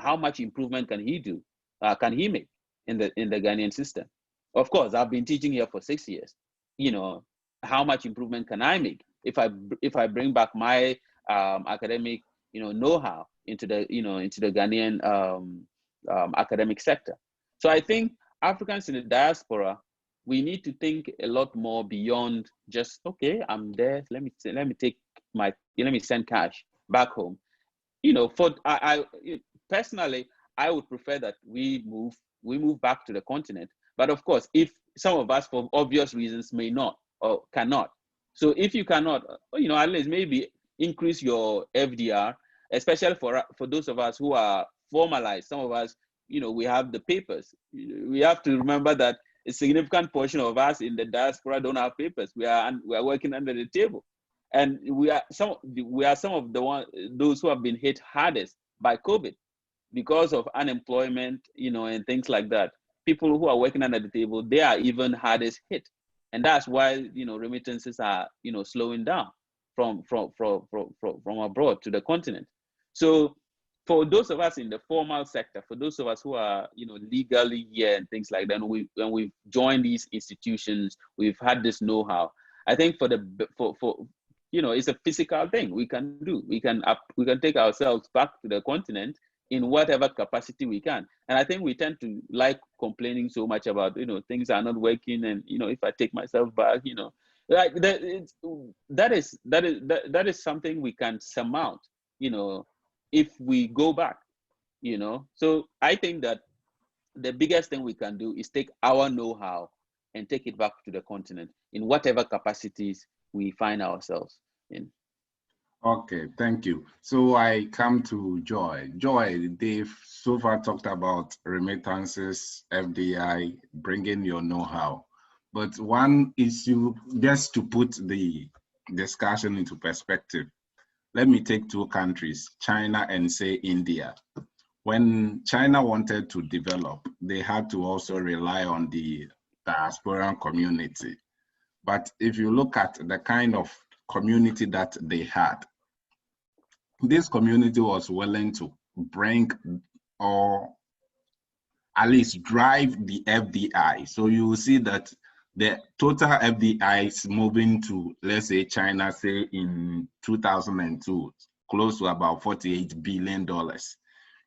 how much improvement can he do, can he make in the Ghanaian system? Of course, I've been teaching here for 6 years. How much improvement can I make if I bring back my academic, know-how into the Ghanaian academic sector? So I think Africans in the diaspora, we need to think a lot more beyond just, okay, I'm there, let me send cash back home. I personally, I would prefer that we move back to the continent. But of course, if some of us, for obvious reasons, may not or cannot. So if you cannot, at least maybe increase your FDR, especially for those of us who are formalized. Some of us, we have the papers. We have to remember that a significant portion of us in the diaspora don't have papers. We are working under the table, and we are some of those who have been hit hardest by COVID because of unemployment, and things like that. People who are working under the table, they are even hardest hit, and that's why remittances are slowing down from abroad to the continent. So for those of us in the formal sector, for those of us who are legally here and things like that, when we've joined these institutions, we've had this know-how. I think for it's a physical thing we can do. We can take ourselves back to the continent in whatever capacity we can. And I think we tend to like complaining so much about things are not working, and if I take myself back, like that is something we can surmount, if we go back, So I think that the biggest thing we can do is take our know-how and take it back to the continent in whatever capacities we find ourselves in. Okay, thank you. So I come to Joy. Joy, they've so far talked about remittances, FDI, bringing your know-how. But one issue, just to put the discussion into perspective, let me take two countries, China and say India. When China wanted to develop, they had to also rely on the diasporan community. But if you look at the kind of community that they had, this community was willing to bring or at least drive the FDI. So you will see that the total FDI is moving to, let's say, China, say in 2002, close to about $48 billion.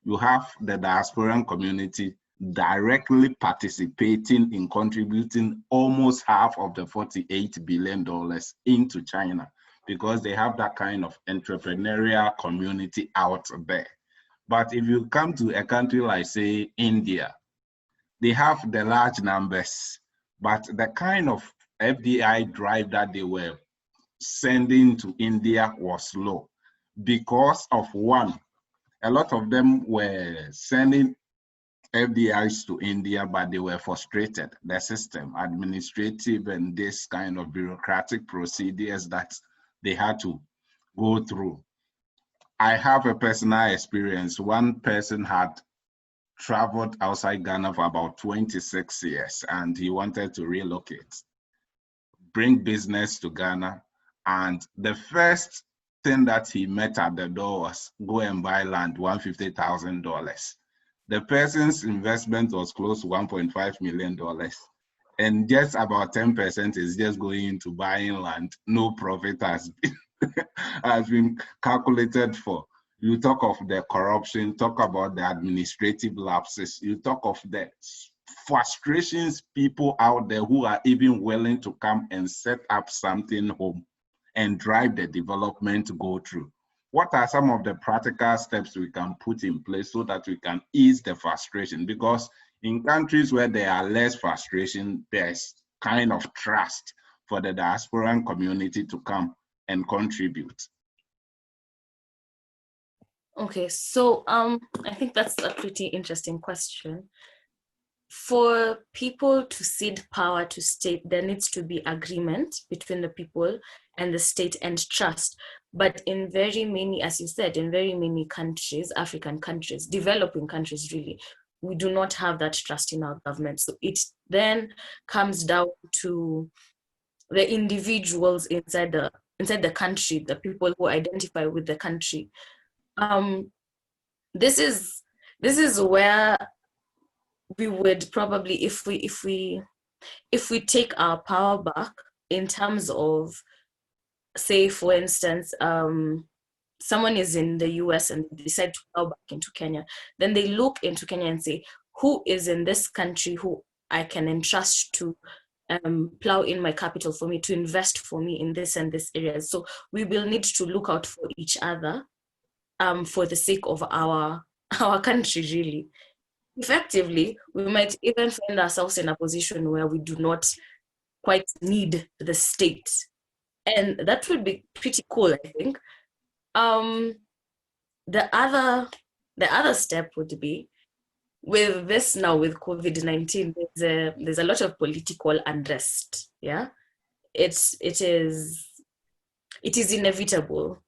You have the diasporan community directly participating in contributing almost half of the $48 billion into China, because they have that kind of entrepreneurial community out there. But if you come to a country like, say, India, they have the large numbers, but the kind of FDI drive that they were sending to India was low because of one, a lot of them were sending FDIs to India, but they were frustrated. The system, administrative and this kind of bureaucratic procedures that they had to go through. I have a personal experience. One person had traveled outside Ghana for about 26 years and he wanted to relocate, bring business to Ghana. And the first thing that he met at the door was go and buy land, $150,000. The person's investment was close to $1.5 million. And just about 10% is just going into buying land. No profit has been calculated for. You talk of the corruption, talk about the administrative lapses, you talk of the frustrations people out there who are even willing to come and set up something home and drive the development to go through? What are some of the practical steps we can put in place so that we can ease the frustration? Because in countries where there are less frustration, there's kind of trust for the diasporan community to come and contribute. Okay, so I think that's a pretty interesting question. For people to cede power to state, there needs to be agreement between the people and the state and trust. But in very many, as you said, in very many countries, African countries, developing countries really, we do not have that trust in our government. So it then comes down to the individuals inside the country, the people who identify with the country. This is where we would probably, if we take our power back, in terms of, say for instance, someone is in the US and decide to go back into Kenya, then they look into Kenya and say, who is in this country who I can entrust to plow in my capital for me, to invest for me in this and this area. So we will need to look out for each other for the sake of our country, really. Effectively, we might even find ourselves in a position where we do not quite need the state. And that would be pretty cool, I think. The other step would be, with this now, with COVID-19, there's a lot of political unrest. Yeah, it is inevitable.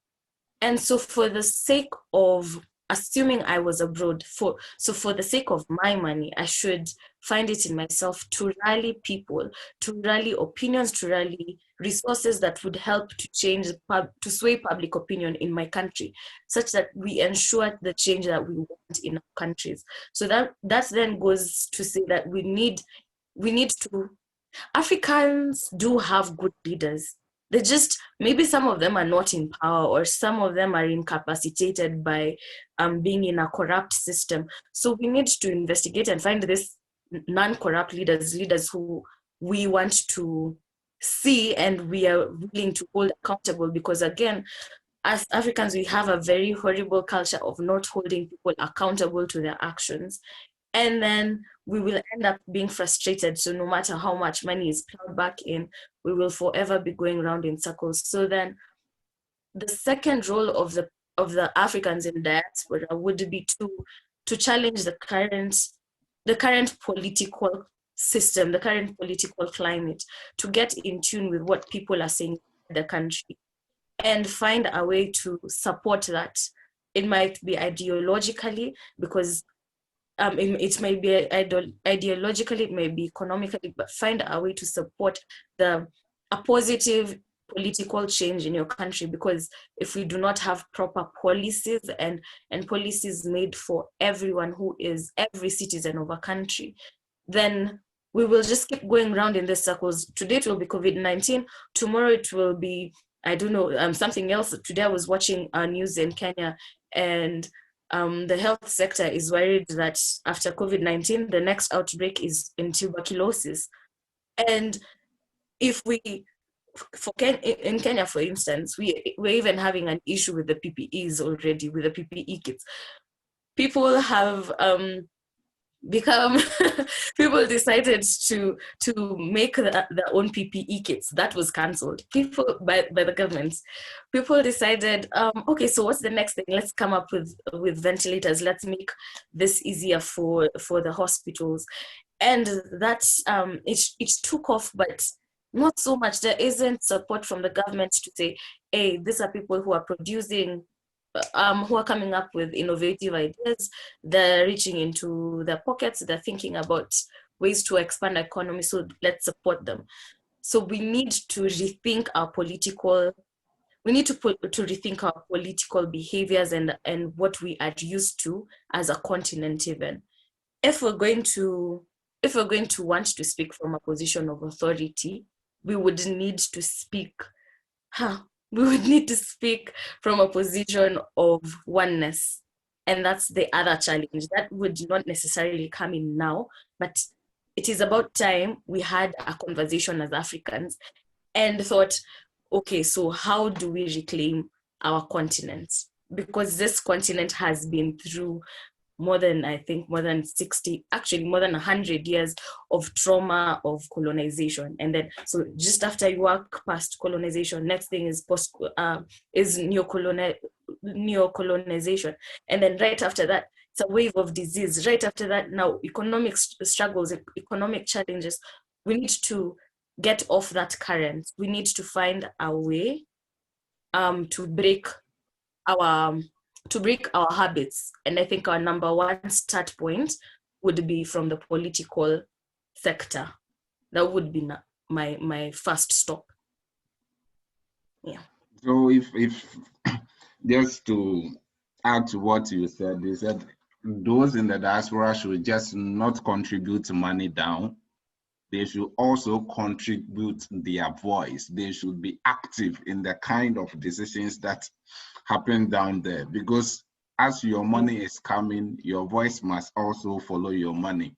And so for the sake of, assuming I was abroad, for the sake of my money, I should find it in myself to rally people, to rally opinions, to rally resources that would help to change, to sway public opinion in my country, such that we ensure the change that we want in our countries. So that then goes to say that we need to, Africans do have good leaders. They just, maybe some of them are not in power, or some of them are incapacitated by being in a corrupt system. So we need to investigate and find these non-corrupt leaders who we want to see and we are willing to hold accountable. Because again, as Africans, we have a very horrible culture of not holding people accountable to their actions. And then we will end up being frustrated. So no matter how much money is plowed back in, we will forever be going around in circles. So then the second role of the Africans in diaspora would be to challenge the current political system, the current political climate, to get in tune with what people are saying in the country and find a way to support that. It might be ideologically, because it may be ideologically, it may be economically, but find a way to support a positive political change in your country. Because if we do not have proper policies and policies made for everyone, who is every citizen of a country, then we will just keep going around in the circles. Today it will be COVID-19, tomorrow it will be, I don't know, something else. Today I was watching news in Kenya, and the health sector is worried that after COVID-19, the next outbreak is in tuberculosis. And if we, in Kenya, for instance, we're even having an issue with the PPEs already, with the PPE kits. People have people decided to make their own PPE kits. That was cancelled by the government. People decided, okay, so what's the next thing? Let's come up with ventilators. Let's make this easier for the hospitals. And that's it took off, but not so much. There isn't support from the government to say, hey, these are people who are producing, who are coming up with innovative ideas. They're reaching into their pockets. They're thinking about ways to expand the economy. So let's support them. So we need to rethink our political. We need to rethink our political behaviors and what we are used to as a continent. Even if we're going to want to speak from a position of authority, we would need to speak. We would need to speak from a position of oneness. And that's the other challenge that would not necessarily come in now, but it is about time we had a conversation as Africans and thought, okay, so how do we reclaim our continent? Because this continent has been through more than 60, actually more than 100 years of trauma of colonization. And then, so just after you work past colonization, next thing is neo-colonization. And then right after that, it's a wave of disease. Right after that, now economic struggles, economic challenges. We need to get off that current. We need to find a way to break our habits. And I think our number one start point would be from the political sector. That would be my first stop. Yeah. So if just to add to what you said, they said those in the diaspora should just not contribute money down. They should also contribute their voice. They should be active in the kind of decisions that happen down there, because as your money is coming, your voice must also follow your money.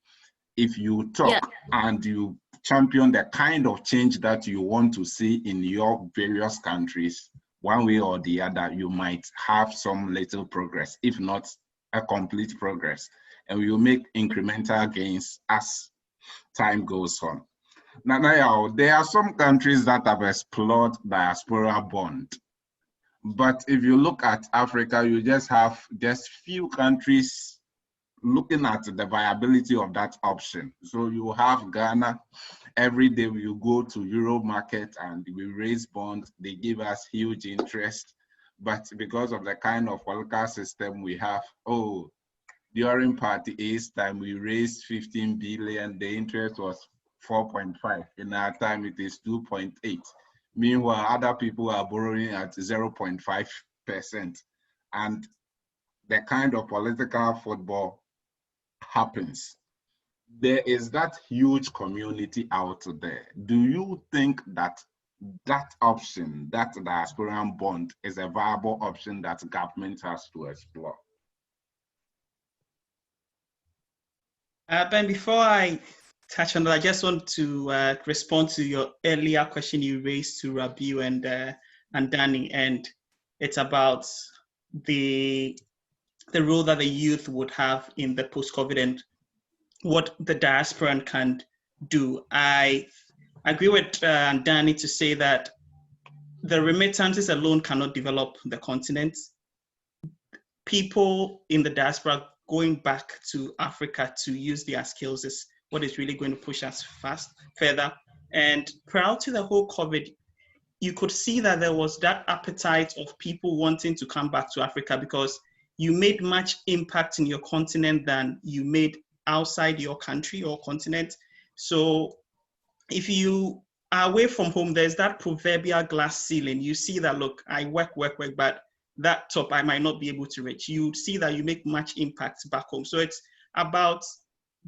If you talk and you champion the kind of change that you want to see in your various countries, one way or the other, you might have some little progress, if not a complete progress. And we will make incremental gains as time goes on. Now, there are some countries that have explored diaspora bond. But if you look at Africa, you just have few countries looking at the viability of that option. So you have Ghana. Every day we go to Euro market and we raise bonds. They give us huge interest. But because of the kind of political system we have, during Party A's time, we raised 15 billion. The interest was 4.5. In our time, it is 2.8. Meanwhile, other people are borrowing at 0.5%. And the kind of political football happens. There is that huge community out there. Do you think that that option, that diasporan bond, is a viable option that government has to explore? Ben, before I touch on that, I just want to respond to your earlier question you raised to Rabiu and Danny, and it's about the role that the youth would have in the post-COVID and what the diaspora can do. I agree with Danny to say that the remittances alone cannot develop the continent. People in the diaspora going back to Africa to use their skills is what is really going to push us further. And prior to the whole COVID, you could see that there was that appetite of people wanting to come back to Africa because you made much impact in your continent than you made outside your country or continent. So if you are away from home, there's that proverbial glass ceiling. You see that, look, I work, but that top I might not be able to reach. You see that you make much impact back home. So it's about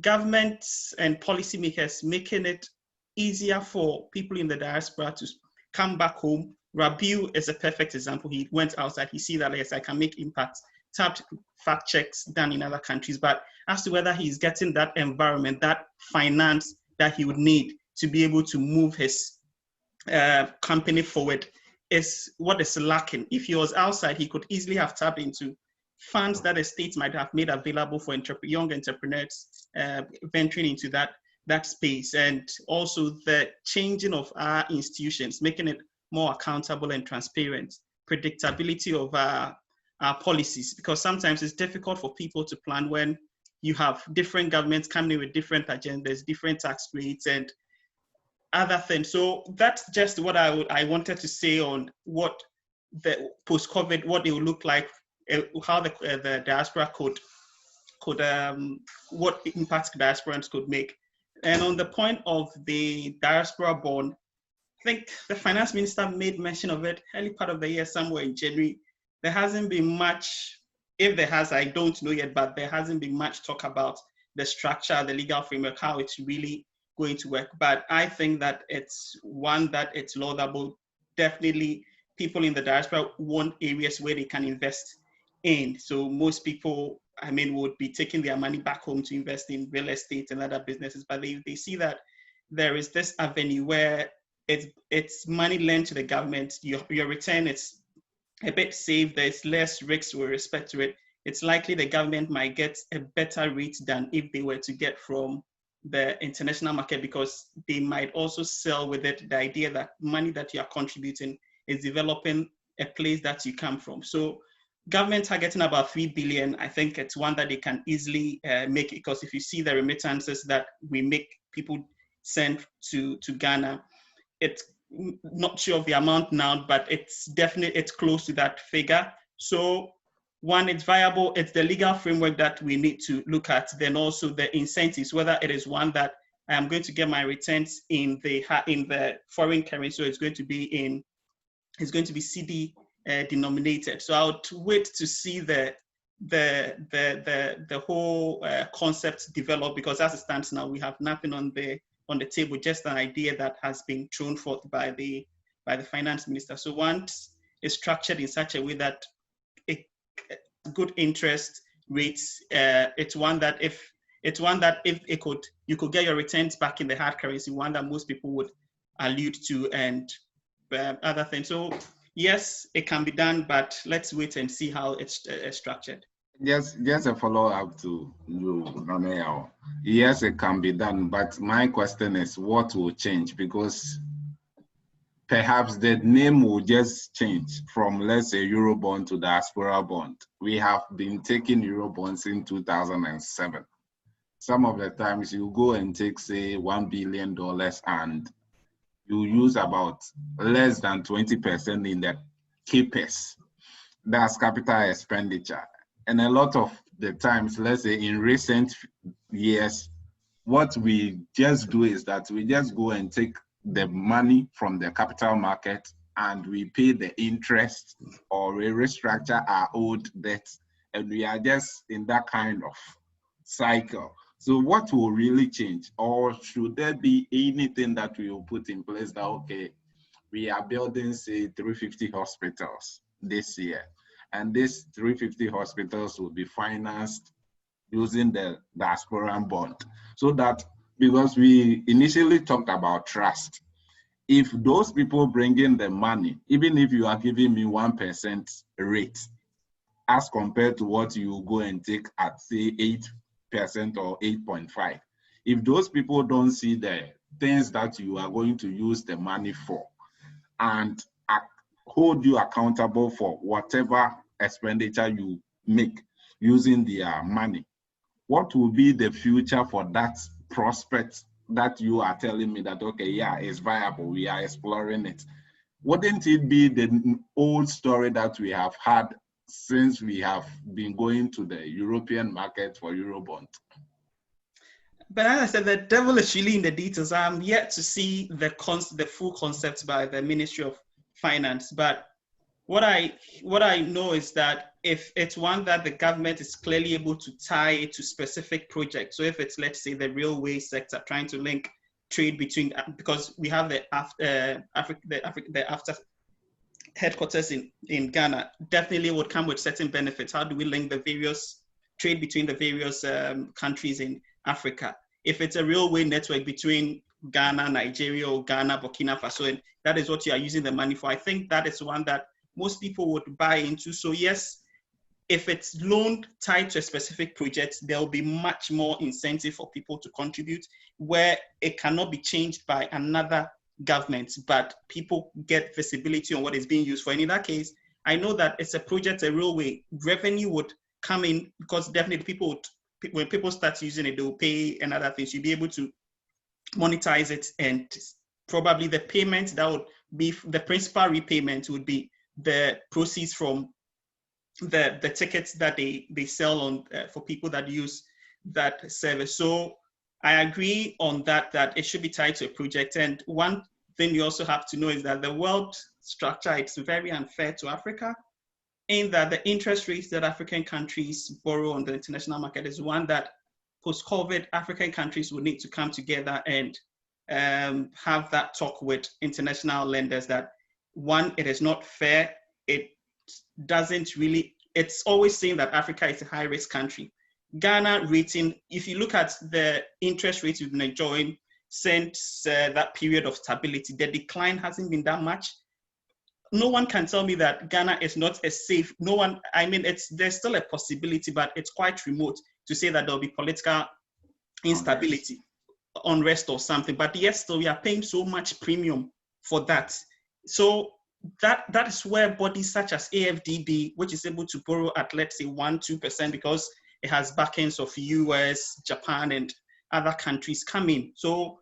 governments and policymakers making it easier for people in the diaspora to come back home. Rabiu is a perfect example. He went outside, he see that, yes, I can make impact. Tapped fact checks done in other countries, but as to whether he's getting that environment, that finance that he would need to be able to move his company forward is what is lacking. If he was outside, he could easily have tapped into funds that the state might have made available for young entrepreneurs venturing into that space, and also the changing of our institutions, making it more accountable and transparent, predictability of our policies, because sometimes it's difficult for people to plan when you have different governments coming in with different agendas, different tax rates, and other things. So that's just what I wanted to say on what the post-COVID, what it will look like, how the diaspora could what impact diasporans could make. And on the point of the diaspora bond, I think the finance minister made mention of it early part of the year, somewhere in January. There hasn't been much, if there has, I don't know yet, but there hasn't been much talk about the structure, the legal framework, how it's really going to work. But I think that it's one that it's laudable. Definitely people in the diaspora want areas where they can invest in. So most people I mean, would be taking their money back home to invest in real estate and other businesses. But they see that there is this avenue where it's money lent to the government. Your return is a bit safe. There's less risks with respect to it. It's likely the government might get a better rate than if they were to get from the international market, because they might also sell with it the idea that money that you are contributing is developing a place that you come from. So government targeting about 3 billion, I think it's one that they can easily make, because if you see the remittances that we make people send to Ghana, it's not sure of the amount now, but it's close to that figure. So one, it's viable. It's the legal framework that we need to look at. Then also the incentives, whether it is one that I'm going to get my returns in the foreign currency, so it's going to be CD denominated. So I would wait to see the whole concept develop, because as it stands now, we have nothing on the table, just an idea that has been thrown forth by the finance minister. So once it's structured in such a way that good interest rates, it's one that if you could get your returns back in the hard currency, one that most people would allude to, and other things. So yes, it can be done, but let's wait and see how it's structured. Just a follow-up to you, Nameo. Yes, it can be done, but my question is, what will change? Because perhaps the name will just change from, let's say, Eurobond to Diaspora bond. We have been taking Eurobonds in 2007. Some of the times you go and take, say, $1 billion and you use about less than 20% in the CAPEX. That's capital expenditure. And a lot of the times, let's say in recent years, what we just do is that we just go and take the money from the capital market and we pay the interest, or we restructure our old debts, and we are just in that kind of cycle. So what will really change? Or should there be anything that we will put in place that, okay, we are building, say, 350 hospitals this year, and these 350 hospitals will be financed using the Diaspora bond, so that, because we initially talked about trust, if those people bring in the money, even if you are giving me 1% rate, as compared to what you go and take at, say, 8% or 8.5, if those people don't see the things that you are going to use the money for, and hold you accountable for whatever expenditure you make using their money, what will be the future for that prospect that you are telling me that, okay, yeah, it's viable, we are exploring it? Wouldn't it be the old story that we have had since we have been going to the European market for Eurobond? But as I said, the devil is really in the details. I'm yet to see the full concept by the Ministry of Finance. But what I know is that if it's one that the government is clearly able to tie to specific projects, so if it's, let's say, the railway sector trying to link trade between, because we have the after headquarters in Ghana, definitely would come with certain benefits. How do we link the various trade between the various countries in Africa? If it's a railway network between Ghana, Nigeria, or Ghana, Burkina Faso, and that is what you are using the money for, I think that is one that most people would buy into. So yes, if it's loaned tied to a specific project, there will be much more incentive for people to contribute, where it cannot be changed by another government, but people get visibility on what is being used for. And in that case, I know that it's a project, a railway, revenue would come in, because definitely people would, when people start using it, they will pay and other things. You'll be able to monetize it, and probably the payment that would be the principal repayment would be the proceeds from the tickets that they sell on for people that use that service. So I agree on that it should be tied to a project. And one thing you also have to know is that the world structure, it's very unfair to Africa, in that the interest rates that African countries borrow on the international market is one that post-COVID African countries would need to come together and have that talk with international lenders that, one, it is not fair. It doesn't really it's always saying that Africa is a high risk country. Ghana rating, if you look at the interest rates we've been enjoying since that period of stability, the decline hasn't been that much. No one can tell me that Ghana is not a safe, no one, I mean, there's still a possibility, but it's quite remote to say that there'll be political instability, unrest or something. But yes, still we are paying so much premium for that. So that is where bodies such as AFDB, which is able to borrow at, let's say, 1-2% because it has backends of US, Japan, and other countries come in. So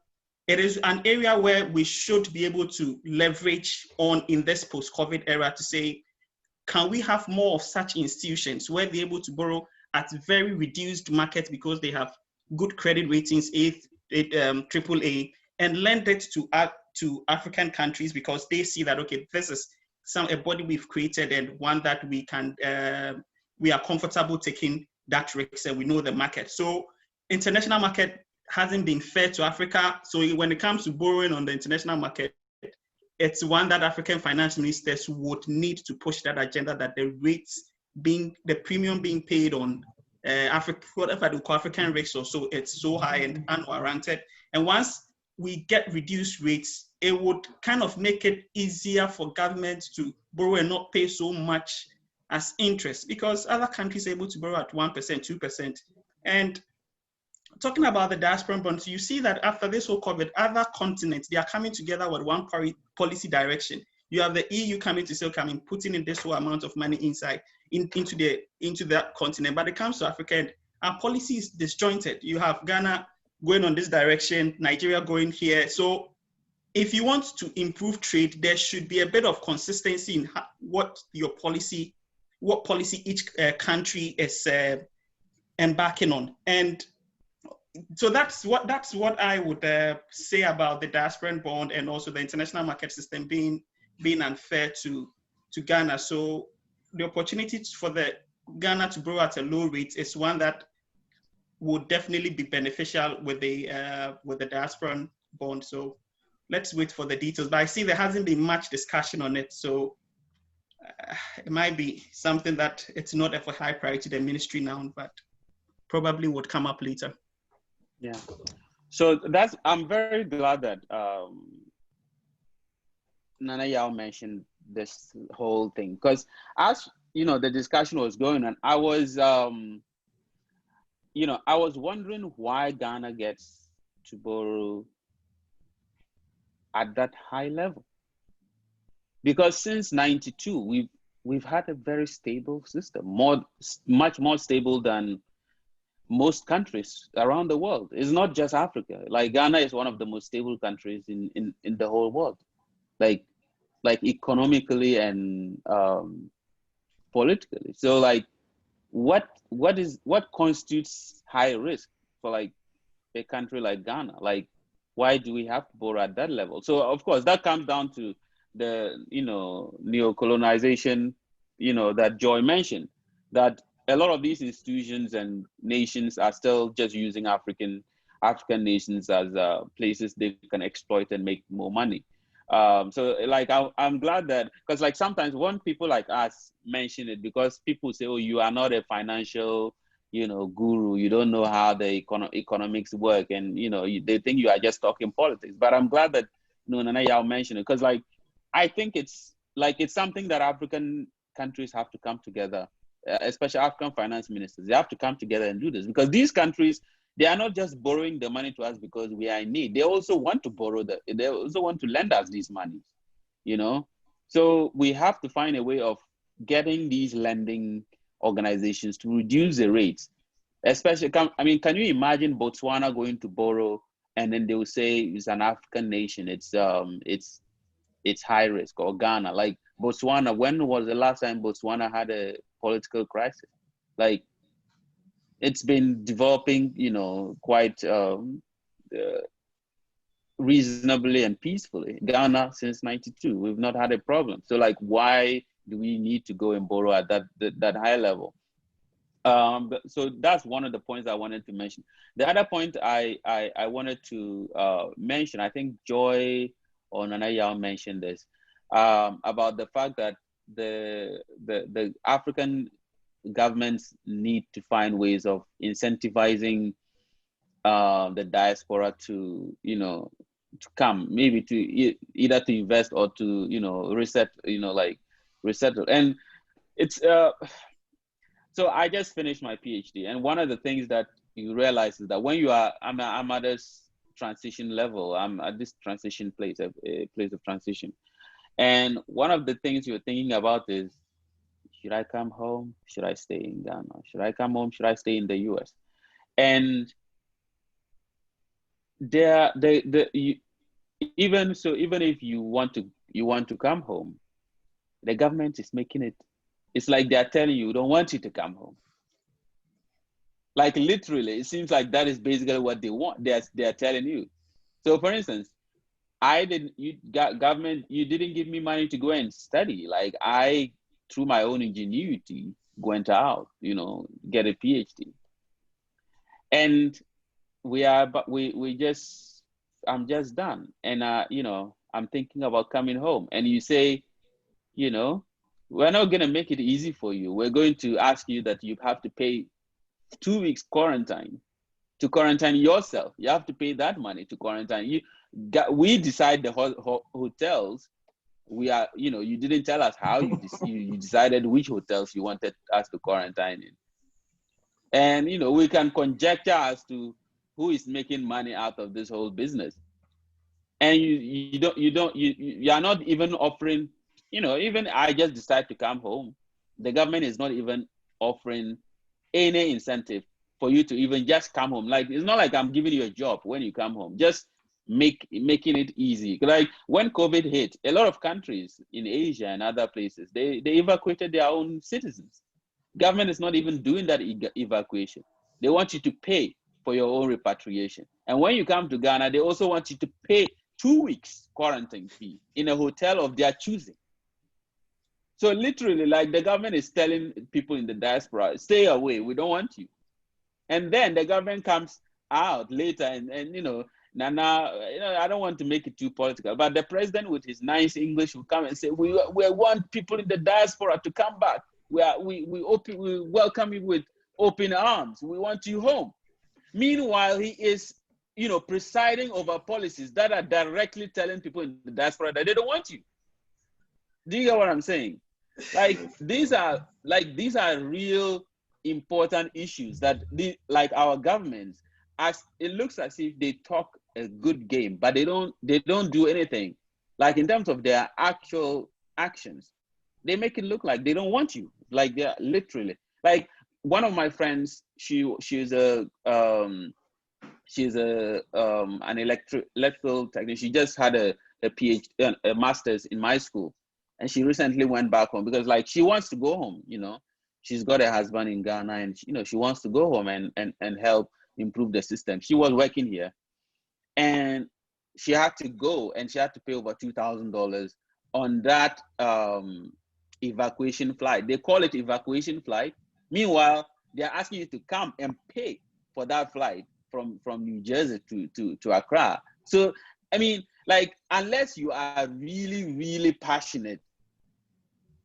it is an area where we should be able to leverage on in this post-COVID era to say, can we have more of such institutions where they're able to borrow at very reduced market because they have good credit ratings, AAA, and lend it to African countries because they see that, okay, this is a body we've created and one that we are comfortable taking that risk and we know the market. So international market hasn't been fair to Africa. So when it comes to borrowing on the international market, it's one that African finance ministers would need to push that agenda, that the rates the premium being paid on whatever they call African risks or so, it's so high and unwarranted. And once we get reduced rates, it would kind of make it easier for governments to borrow and not pay so much as interest because other countries are able to borrow at 1%, 2%. And talking about the diaspora bonds, you see that after this whole COVID, other continents, they are coming together with one policy direction. You have the EU coming to say, okay, I'm putting in this whole amount of money inside into that continent. But it comes to Africa, and our policy is disjointed. You have Ghana going on this direction, Nigeria going here. So if you want to improve trade, there should be a bit of consistency in what policy each country is embarking on. And so that's what I would say about the diaspora bond and also the international market system being unfair to Ghana. So the opportunity for the Ghana to borrow at a low rate is one that would definitely be beneficial with the diaspora bond. So let's wait for the details. But I see there hasn't been much discussion on it. So it might be something that it's not of a high priority to the ministry now, but probably would come up later. Yeah. So I'm very glad that Nana Yao mentioned this whole thing, because as the discussion was going on, I was wondering why Ghana gets to borrow at that high level. Because since '92, we've had a very stable system, much more stable than most countries around the world. It's not just Africa. Like Ghana is one of the most stable countries in the whole world, like economically and politically. So like, what constitutes high risk for like a country like Ghana? Like, why do we have to borrow at that level? So of course that comes down to the neo-colonization, that Joy mentioned, that a lot of these institutions and nations are still just using African nations as places they can exploit and make more money. So like I'm glad that, because like sometimes when people like us mention it, because people say, oh, you are not a financial guru, you don't know how the economics work, and they think you are just talking politics. But I'm glad that Nana Yao mentioned it, because like I think it's something that African countries have to come together, especially African finance ministers. They have to come together and do this, because these countries, they are not just borrowing the money to us because we are in need. They also want to they also want to lend us these monies, So we have to find a way of getting these lending organizations to reduce the rates. Especially, can you imagine Botswana going to borrow and then they will say it's an African nation, it's high risk, or Ghana? Like Botswana, when was the last time Botswana had a political crisis? Like, it's been developing, quite reasonably and peacefully. Ghana since '92, we've not had a problem. So like, why do we need to go and borrow at that high level? So that's one of the points I wanted to mention. The other point I wanted to mention, I think Joy or Nana Yao mentioned this, about the fact that the African governments need to find ways of incentivizing the diaspora to, to come, maybe to either to invest or to, reset, resettle. And it's, so I just finished my PhD. And one of the things that you realize is that when you are, I'm at this transition level, I'm at this transition place, a place of transition. And one of the things you're thinking about is, should I come home? Should I stay in Ghana? Should I come home? Should I stay in the US? And even if you want to come home, the government is making it, it's like they're telling you, we don't want you to come home. Like literally, it seems like that is basically what they want. They're telling you. So for instance, government, you didn't give me money to go and study. Like I, through my own ingenuity, went out, get a PhD. And I'm just done. And, I'm thinking about coming home. And you say, we're not going to make it easy for you. We're going to ask you that you have to pay 2 weeks quarantine to quarantine yourself. You have to pay that money to quarantine. We decide the hotels. We are, you didn't tell us how you decided which hotels you wanted us to quarantine in. And, we can conjecture as to who is making money out of this whole business. And you are not even offering, even I just decide to come home. The government is not even offering any incentive for you to even just come home. Like, it's not like I'm giving you a job when you come home, just making it easy. Like when COVID hit, a lot of countries in Asia and other places, they evacuated their own citizens. Government is not even doing that evacuation. They want you to pay for your own repatriation. And when you come to Ghana, they also want you to pay 2 weeks quarantine fee in a hotel of their choosing. So literally, like the government is telling people in the diaspora, stay away, we don't want you. And then the government comes out later and Nana, I don't want to make it too political, but the president with his nice English will come and say, we want people in the diaspora to come back. We welcome you with open arms. We want you home. Meanwhile, he is, presiding over policies that are directly telling people in the diaspora that they don't want you. Do you get what I'm saying? Like these are real important issues that our governments, as it looks as if they talk a good game, but they don't do anything. Like in terms of their actual actions, they make it look like they don't want you. Like they're literally, like one of my friends, she's an electrical technician. She just had a PhD, a master's in my school, and she recently went back home because like she wants to go home. She's got a husband in Ghana, and she wants to go home and help improve the system. She was working here, and she had to go, and she had to pay over $2,000 on that evacuation flight. They call it evacuation flight. Meanwhile, they're asking you to come and pay for that flight from New Jersey to Accra. So, I mean, like, unless you are really, really passionate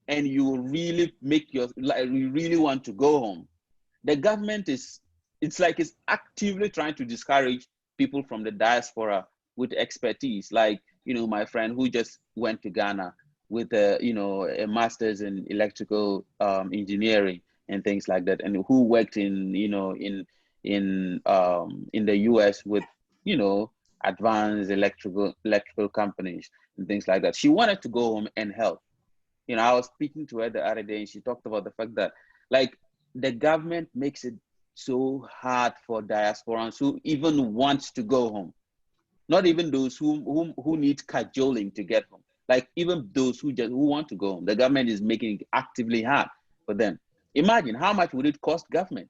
and you really you really want to go home, the government it's actively trying to discourage people from the diaspora with expertise. Like, my friend who just went to Ghana with a master's in electrical engineering and things like that, and who worked in the US with advanced electrical companies and things like that. She wanted to go home and help. I was speaking to her the other day, and she talked about the fact that like the government makes it so hard for diasporans who even want to go home. Not even those who need cajoling to get home. Like even those who want to go home, the government is making it actively hard for them. Imagine how much would it cost government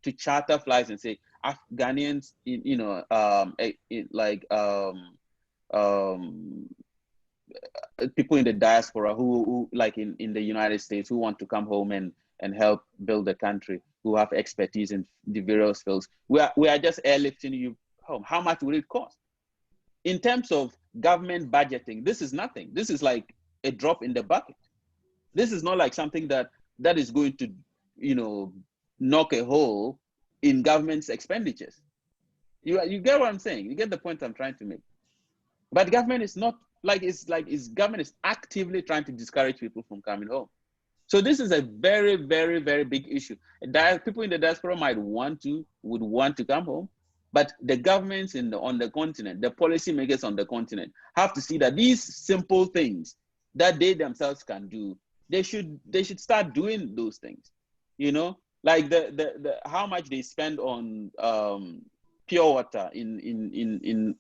to charter flights and say Ghanaians, people in the diaspora who like in the United States who want to come home and help build the country, who have expertise in the various fields. We are just airlifting you home. How much would it cost? In terms of government budgeting, this is nothing. This is like a drop in the bucket. This is not like something that is going to knock a hole in government's expenditures. You get what I'm saying? You get the point I'm trying to make. But government is not government is actively trying to discourage people from coming home. So this is a very, very, very big issue. People in the diaspora would want to come home, but the governments on the continent, the policymakers on the continent, have to see that these simple things that they themselves can do, they should start doing those things. Like the how much they spend on pure water in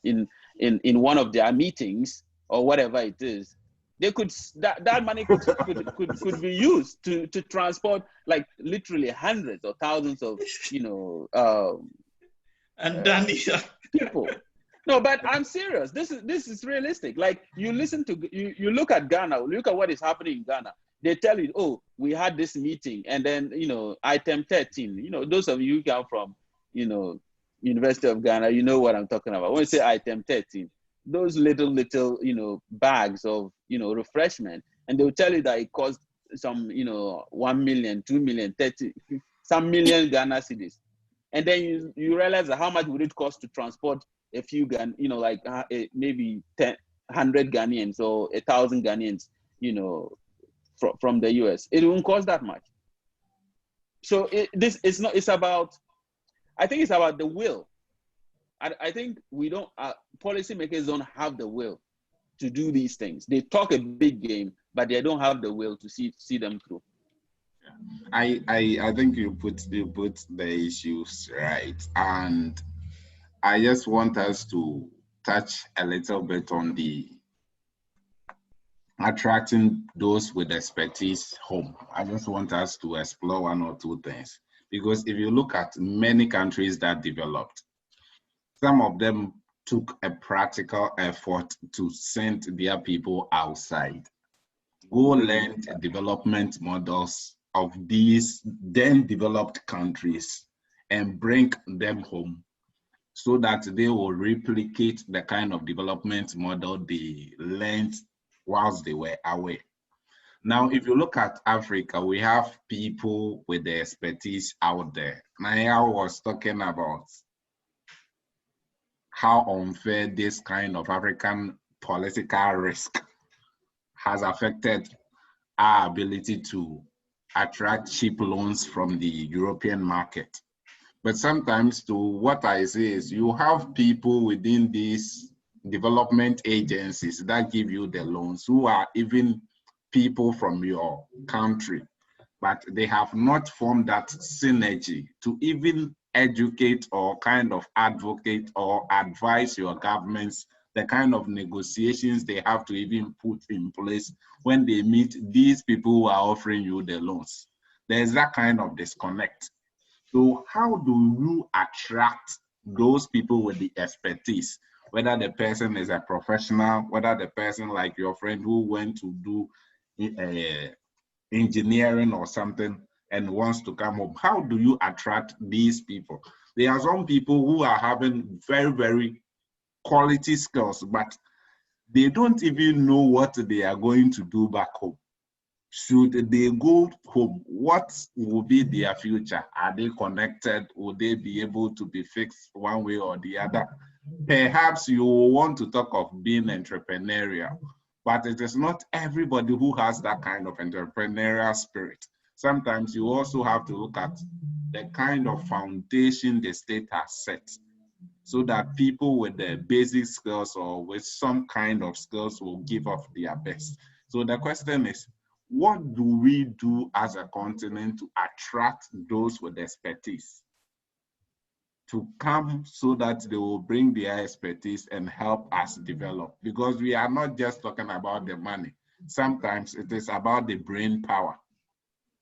one of their meetings or whatever it is. They could that money could be used to transport like literally hundreds or thousands of Andani. people. No, but I'm serious. This is realistic. Like you look at Ghana, look at what is happening in Ghana. They tell you, oh, we had this meeting, and then item 13. Those of you who come from University of Ghana, you know what I'm talking about. When you say item 13, those little bags of refreshment, and they'll tell you that it costs some 1 million, 2 million, 30 some million Ghana cedis, and then you realize that how much would it cost to transport a few maybe 100 Ghanaians or 1,000 Ghanaians from the US. It won't cost that much. So it's about, I think it's about the will. I think policymakers don't have the will to do these things. They talk a big game, but they don't have the will to see them through. I think you put the issues right, and I just want us to touch a little bit on the attracting those with expertise home. I just want us to explore one or two things, because if you look at many countries that developed, some of them took a practical effort to send their people outside, go learn development models of these then developed countries and bring them home so that they will replicate the kind of development model they learned whilst they were away. Now, if you look at Africa, we have people with the expertise out there. Naya was talking about how unfair this kind of African political risk has affected our ability to attract cheap loans from the European market. But sometimes, to what I say is, you have people within these development agencies that give you the loans who are even people from your country, but they have not formed that synergy to even educate or kind of advocate or advise your governments the kind of negotiations they have to even put in place when they meet these people who are offering you the loans. There's that kind of disconnect. So how do you attract those people with the expertise, whether the person is a professional, whether the person like your friend who went to do engineering or something and wants to come home? How do you attract these people? There are some people who are having very, very quality skills, but they don't even know what they are going to do back home. Should they go home, what will be their future? Are they connected? Will they be able to be fixed one way or the other? Perhaps you want to talk of being entrepreneurial, but it is not everybody who has that kind of entrepreneurial spirit. Sometimes you also have to look at the kind of foundation the state has set so that people with the basic skills or with some kind of skills will give off their best. So the question is, what do we do as a continent to attract those with expertise to come so that they will bring their expertise and help us develop? Because we are not just talking about the money. Sometimes it is about the brain power.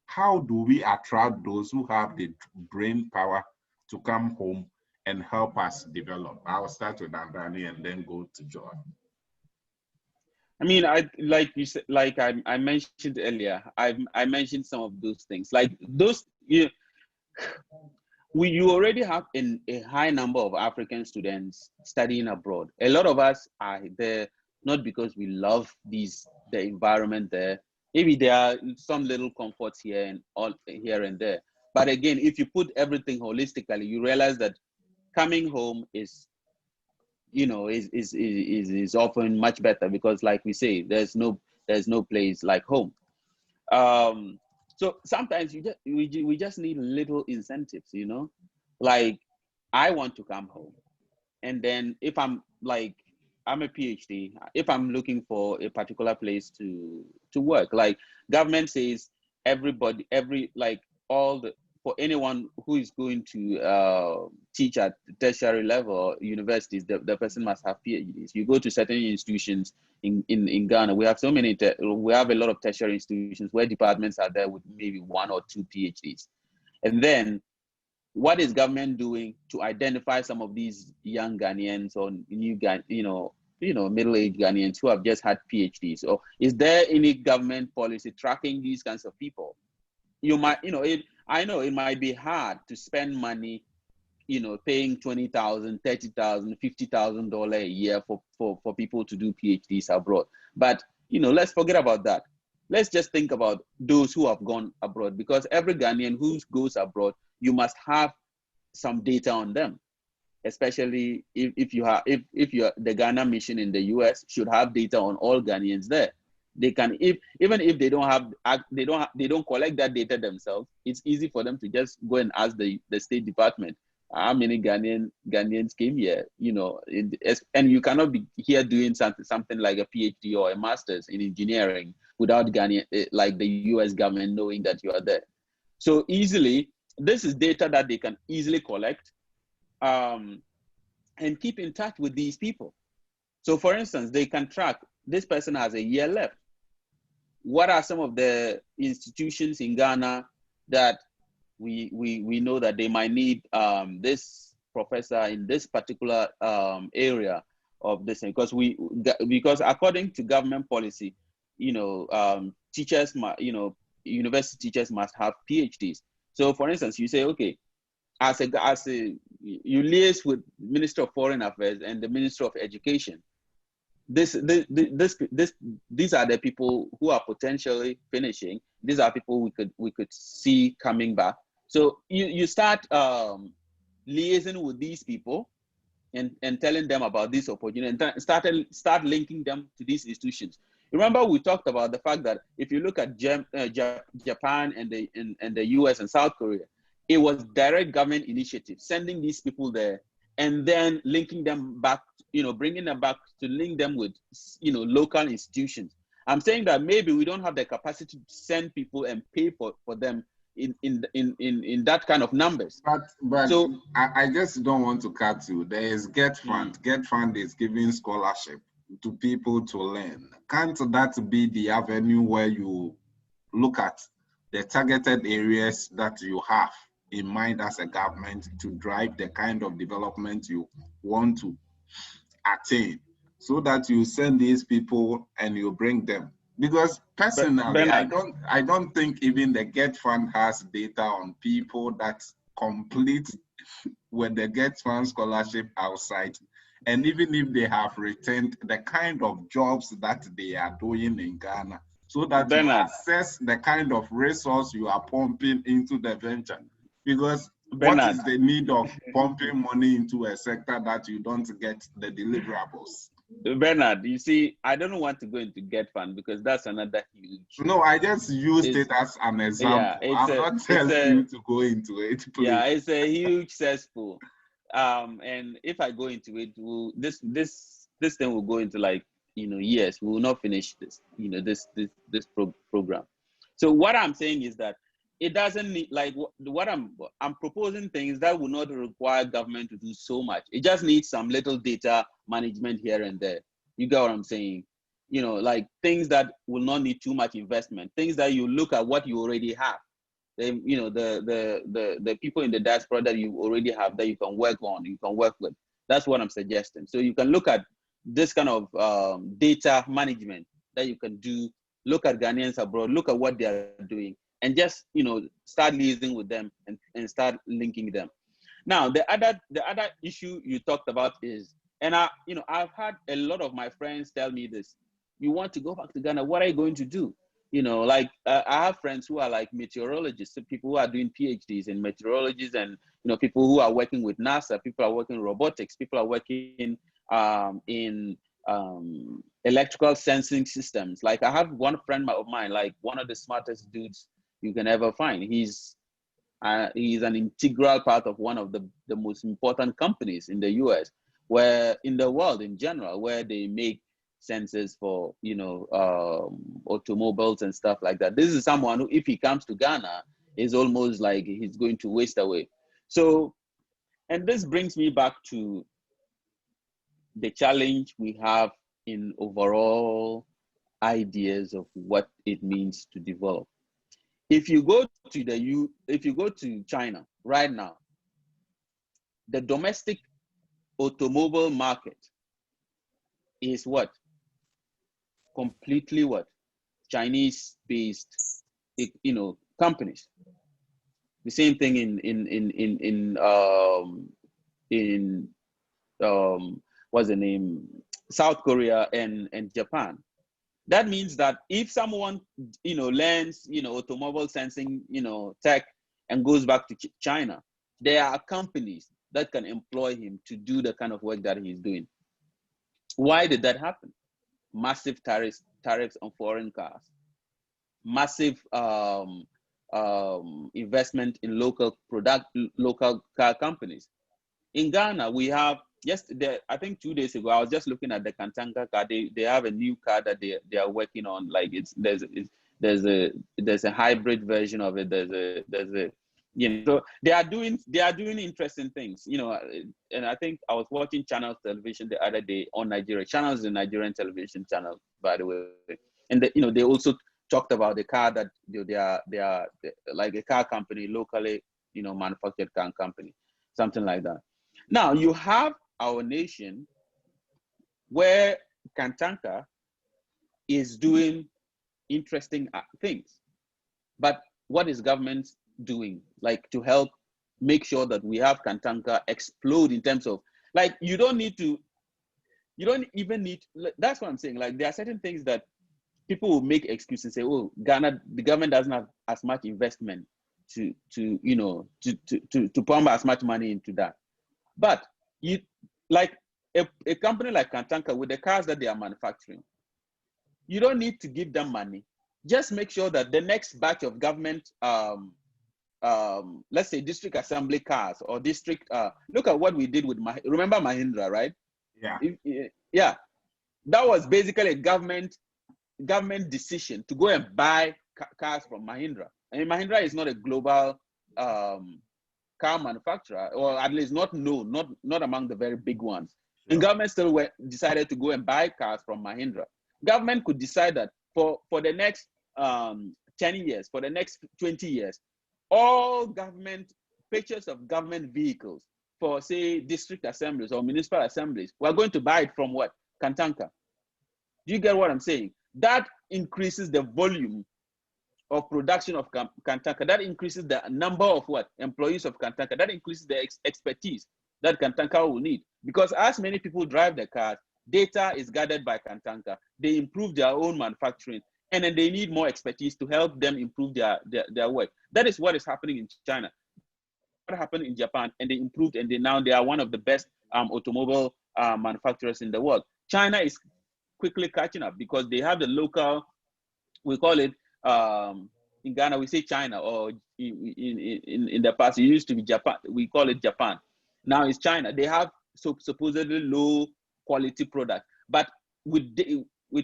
How do we attract those who have the brain power to come home and help us develop? I'll start with Andani and then go to John. I mean, like you said, like I mentioned earlier, I mentioned some of those things. Like those, you already have a high number of African students studying abroad. A lot of us are there not because we love the environment there Maybe there are some little comforts here and all here and there. But again, if you put everything holistically, you realize that coming home is, you know, is often much better, because like we say, there's no place like home. So sometimes we just need little incentives, you know, like I want to come home. And then if I'm like, I'm a PhD, if I'm looking for a particular place to work, like government says for anyone who is going to teach at tertiary level or universities, the person must have PhDs. You go to certain institutions in Ghana, we have we have a lot of tertiary institutions where departments are there with maybe 1 or 2 PhDs. And then what is government doing to identify some of these young Ghanaians or middle-aged Ghanaians who have just had PhDs? Or is there any government policy tracking these kinds of people? I know it might be hard to spend money, paying $20,000, $30,000, $50,000 a year for people to do PhDs abroad. But let's forget about that. Let's just think about those who have gone abroad, because every Ghanaian who goes abroad, you must have some data on them, especially if you're the Ghana mission in the US should have data on all Ghanaians there. They can, even if they don't collect that data themselves, it's easy for them to just go and ask the State Department how many Ghanaians came here, and you cannot be here doing something like a PhD or a master's in engineering without Ghanaian, like the US government knowing that you are there. So easily, this is data that they can easily collect and keep in touch with these people. So for instance, they can track, this person has a year left. What are some of the institutions in Ghana that we know that they might need this professor in this particular area of this? Because according to government policy, teachers, university teachers must have PhDs. So for instance, you say, okay, you liaise with Minister of Foreign Affairs and the Minister of Education. These are the people who are potentially finishing. These are people we could see coming back. So you start liaising with these people and telling them about this opportunity, and start linking them to these institutions. Remember, we talked about the fact that if you look at Japan and the US and South Korea, it was direct government initiative, sending these people there and then linking them back, bringing them back to link them with, local institutions. I'm saying that maybe we don't have the capacity to send people and pay for them in that kind of numbers. But so I just don't want to cut you. There is Get Fund. Get Fund is giving scholarship to people to learn. Can't that be the avenue where you look at the targeted areas that you have in mind as a government to drive the kind of development you want to attain, so that you send these people and you bring them? Because personally, I don't think even the Get Fund has data on people that complete with the Get Fund scholarship outside. And even if they have returned, the kind of jobs that they are doing in Ghana, so that you assess the kind of resource you are pumping into the venture. Because what is the need of pumping money into a sector that you don't get the deliverables? Bernard, you see, I don't want to go into Get Fund because that's another huge. No, I just used it as an example. Yeah, I'm not telling you to go into it, please. Yeah, it's a huge cesspool. And if I go into it, this thing will go into like, years. We will not finish this, this program. So what I'm saying is that it doesn't need, like, what I'm proposing things that will not require government to do so much. It just needs some little data management here and there. You get what I'm saying? Like things that will not need too much investment. Things that you look at what you already have. The people in the diaspora that you already have that you can work on, you can work with. That's what I'm suggesting. So you can look at this kind of data management that you can do. Look at Ghanaians abroad. Look at what they are doing. And just start liaising with them and start linking them. Now the other issue you talked about is, and I've had a lot of my friends tell me this: you want to go back to Ghana? What are you going to do? You know, like I have friends who are like meteorologists, so people who are doing PhDs in meteorologies, and people who are working with NASA, people are working in robotics, people are working in electrical sensing systems. Like I have one friend of mine, like one of the smartest dudes you can ever find. He's an integral part of one of the most important companies in the US, where in the world in general, where they make sensors for automobiles and stuff like that. This is someone who, if he comes to Ghana, is almost like he's going to waste away. So, and this brings me back to the challenge we have in overall ideas of what it means to develop. If you go to China right now, the domestic automobile market is what? Completely what? Chinese-based, companies. The same thing in what's the name? South Korea and Japan. That means that if someone learns automobile sensing tech and goes back to China, there are companies that can employ him to do the kind of work that he's doing. Why did that happen? Massive tariffs on foreign cars, massive investment in local car companies. In Ghana, we have I think 2 days ago, I was just looking at the Kantanka car. They have a new car that they are working on. Like there's a hybrid version of it. So they are doing interesting things, and I think I was watching Channels Television the other day on Nigeria. Channels is a Nigerian television channel, by the way, and they also talked about the car that they are like a car company, locally manufactured car company, something like that. Now you have our nation where Kantanka is doing interesting things, but what is government doing, like, to help make sure that we have Kantanka explode in terms of, like, you don't even need, that's what I'm saying. Like, there are certain things that people will make excuses and say, oh, Ghana, the government doesn't have as much investment to pump as much money into that. But you, like a company like Kantanka, with the cars that they are manufacturing, you don't need to give them money. Just make sure that the next batch of government, let's say district assembly cars or district, look at what we did with, remember Mahindra, right? Yeah. That was basically a government decision to go and buy cars from Mahindra. I mean, Mahindra is not a global car manufacturer, or at least not among the very big ones. Sure. And government still decided to go and buy cars from Mahindra. Government could decide that for the next 10 years, for the next 20 years, all government purchase of government vehicles for, say, district assemblies or municipal assemblies, we're going to buy it from what? Kantanka. Do you get what I'm saying? That increases the volume of production of Kantanka. That increases the number of employees of Kantanka. That increases the expertise that Kantanka will need. Because as many people drive the cars, data is gathered by Kantanka. They improve their own manufacturing, and then they need more expertise to help them improve their work. That is what is happening in China. What happened in Japan, and they improved, and now they are one of the best automobile manufacturers in the world. China is quickly catching up because they have the local, we call it, in Ghana, we say China, or in the past, it used to be Japan. We call it Japan. Now it's China. They have supposedly low quality product, but with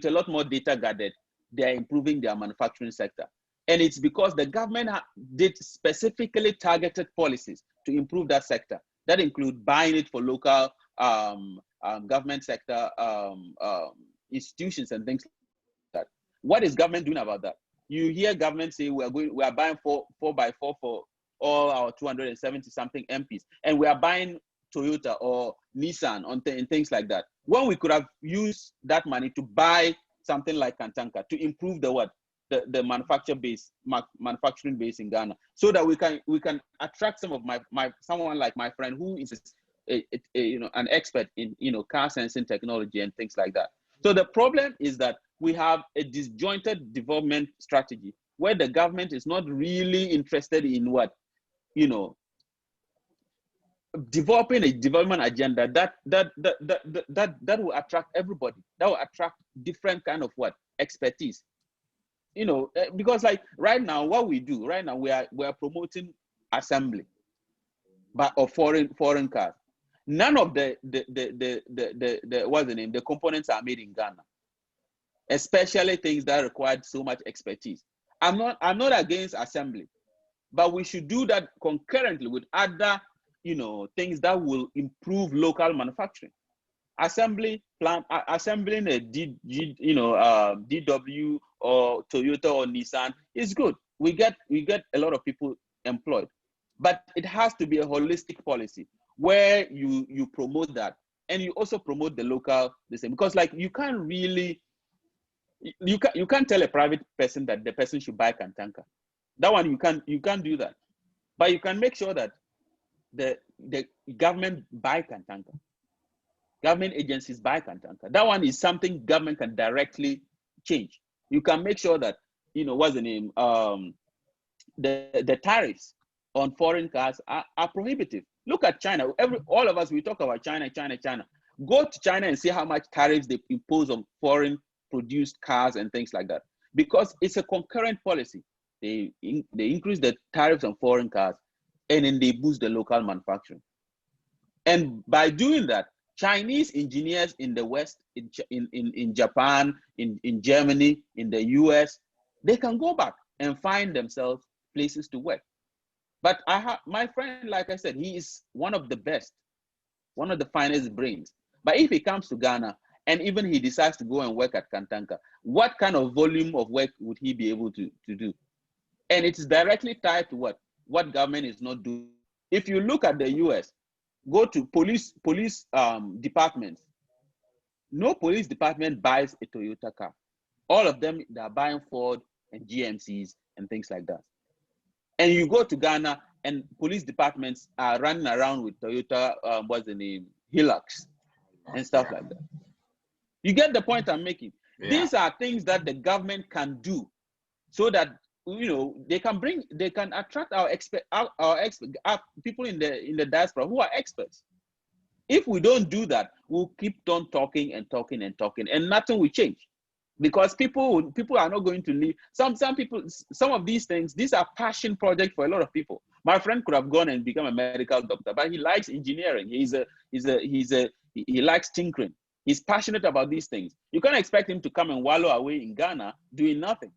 a lot more data gathered, they are improving their manufacturing sector. And it's because the government did specifically targeted policies to improve that sector. That include buying it for local government sector institutions and things like that. What is government doing about that? You hear government say we are buying 4x4 for all our 270 something MPs, and we are buying Toyota or Nissan and things like that. When we could have used that money to buy something like Kantanka to improve the manufacturing base in Ghana, so that we can attract some of someone like my friend who is an expert in car sensing technology and things like that. So the problem is that we have a disjointed development strategy where the government is not really interested in what, you know, developing a development agenda that will attract everybody, that will attract different kind of what, expertise. You know, because like right now, what we do right now, we are promoting assembly, but of foreign cars. None of the what's the name, the components are made in Ghana, especially things that require so much expertise. I'm not against assembly, but we should do that concurrently with other, you know, things that will improve local manufacturing. Assembling a DW or Toyota or Nissan is good. We get a lot of people employed, but it has to be a holistic policy where you promote that, and you also promote the local the same, because like you can't really, you can't tell a private person that the person should buy Kantanka. That one you can't do that, but you can make sure that the government buy Kantanka. Government agencies buy Kantanka. That one is something government can directly change. You can make sure that, you know, what's the name, the tariffs on foreign cars are prohibitive. Look at China. All of us, we talk about China. Go to China and see how much tariffs they impose on foreign produced cars and things like that. Because it's a concurrent policy. They increase the tariffs on foreign cars, and then they boost the local manufacturing. And by doing that, Chinese engineers in the West, in Japan, in Germany, in the US, they can go back and find themselves places to work. But I have my friend, like I said, he is one of the best, one of the finest brains. But if he comes to Ghana and even he decides to go and work at Kantanka, what kind of volume of work would he be able to do? And it's directly tied to what government is not doing. If you look at the US, go to police departments. No police department buys a Toyota car. All of them, they are buying Ford and GMCs and things like that. And you go to Ghana and police departments are running around with Toyota, what's the name, Hilux and stuff like that. You get the point I'm making? Yeah. These are things that the government can do so that, you know, they can attract our people in the diaspora who are experts. If we don't do that, we'll keep on talking and nothing will change, because people are not going to leave. Some people, some of these things, these are passion projects for a lot of people. My friend could have gone and become a medical doctor, but he likes engineering. He likes tinkering. He's passionate about these things. You can't expect him to come and wallow away in Ghana doing nothing.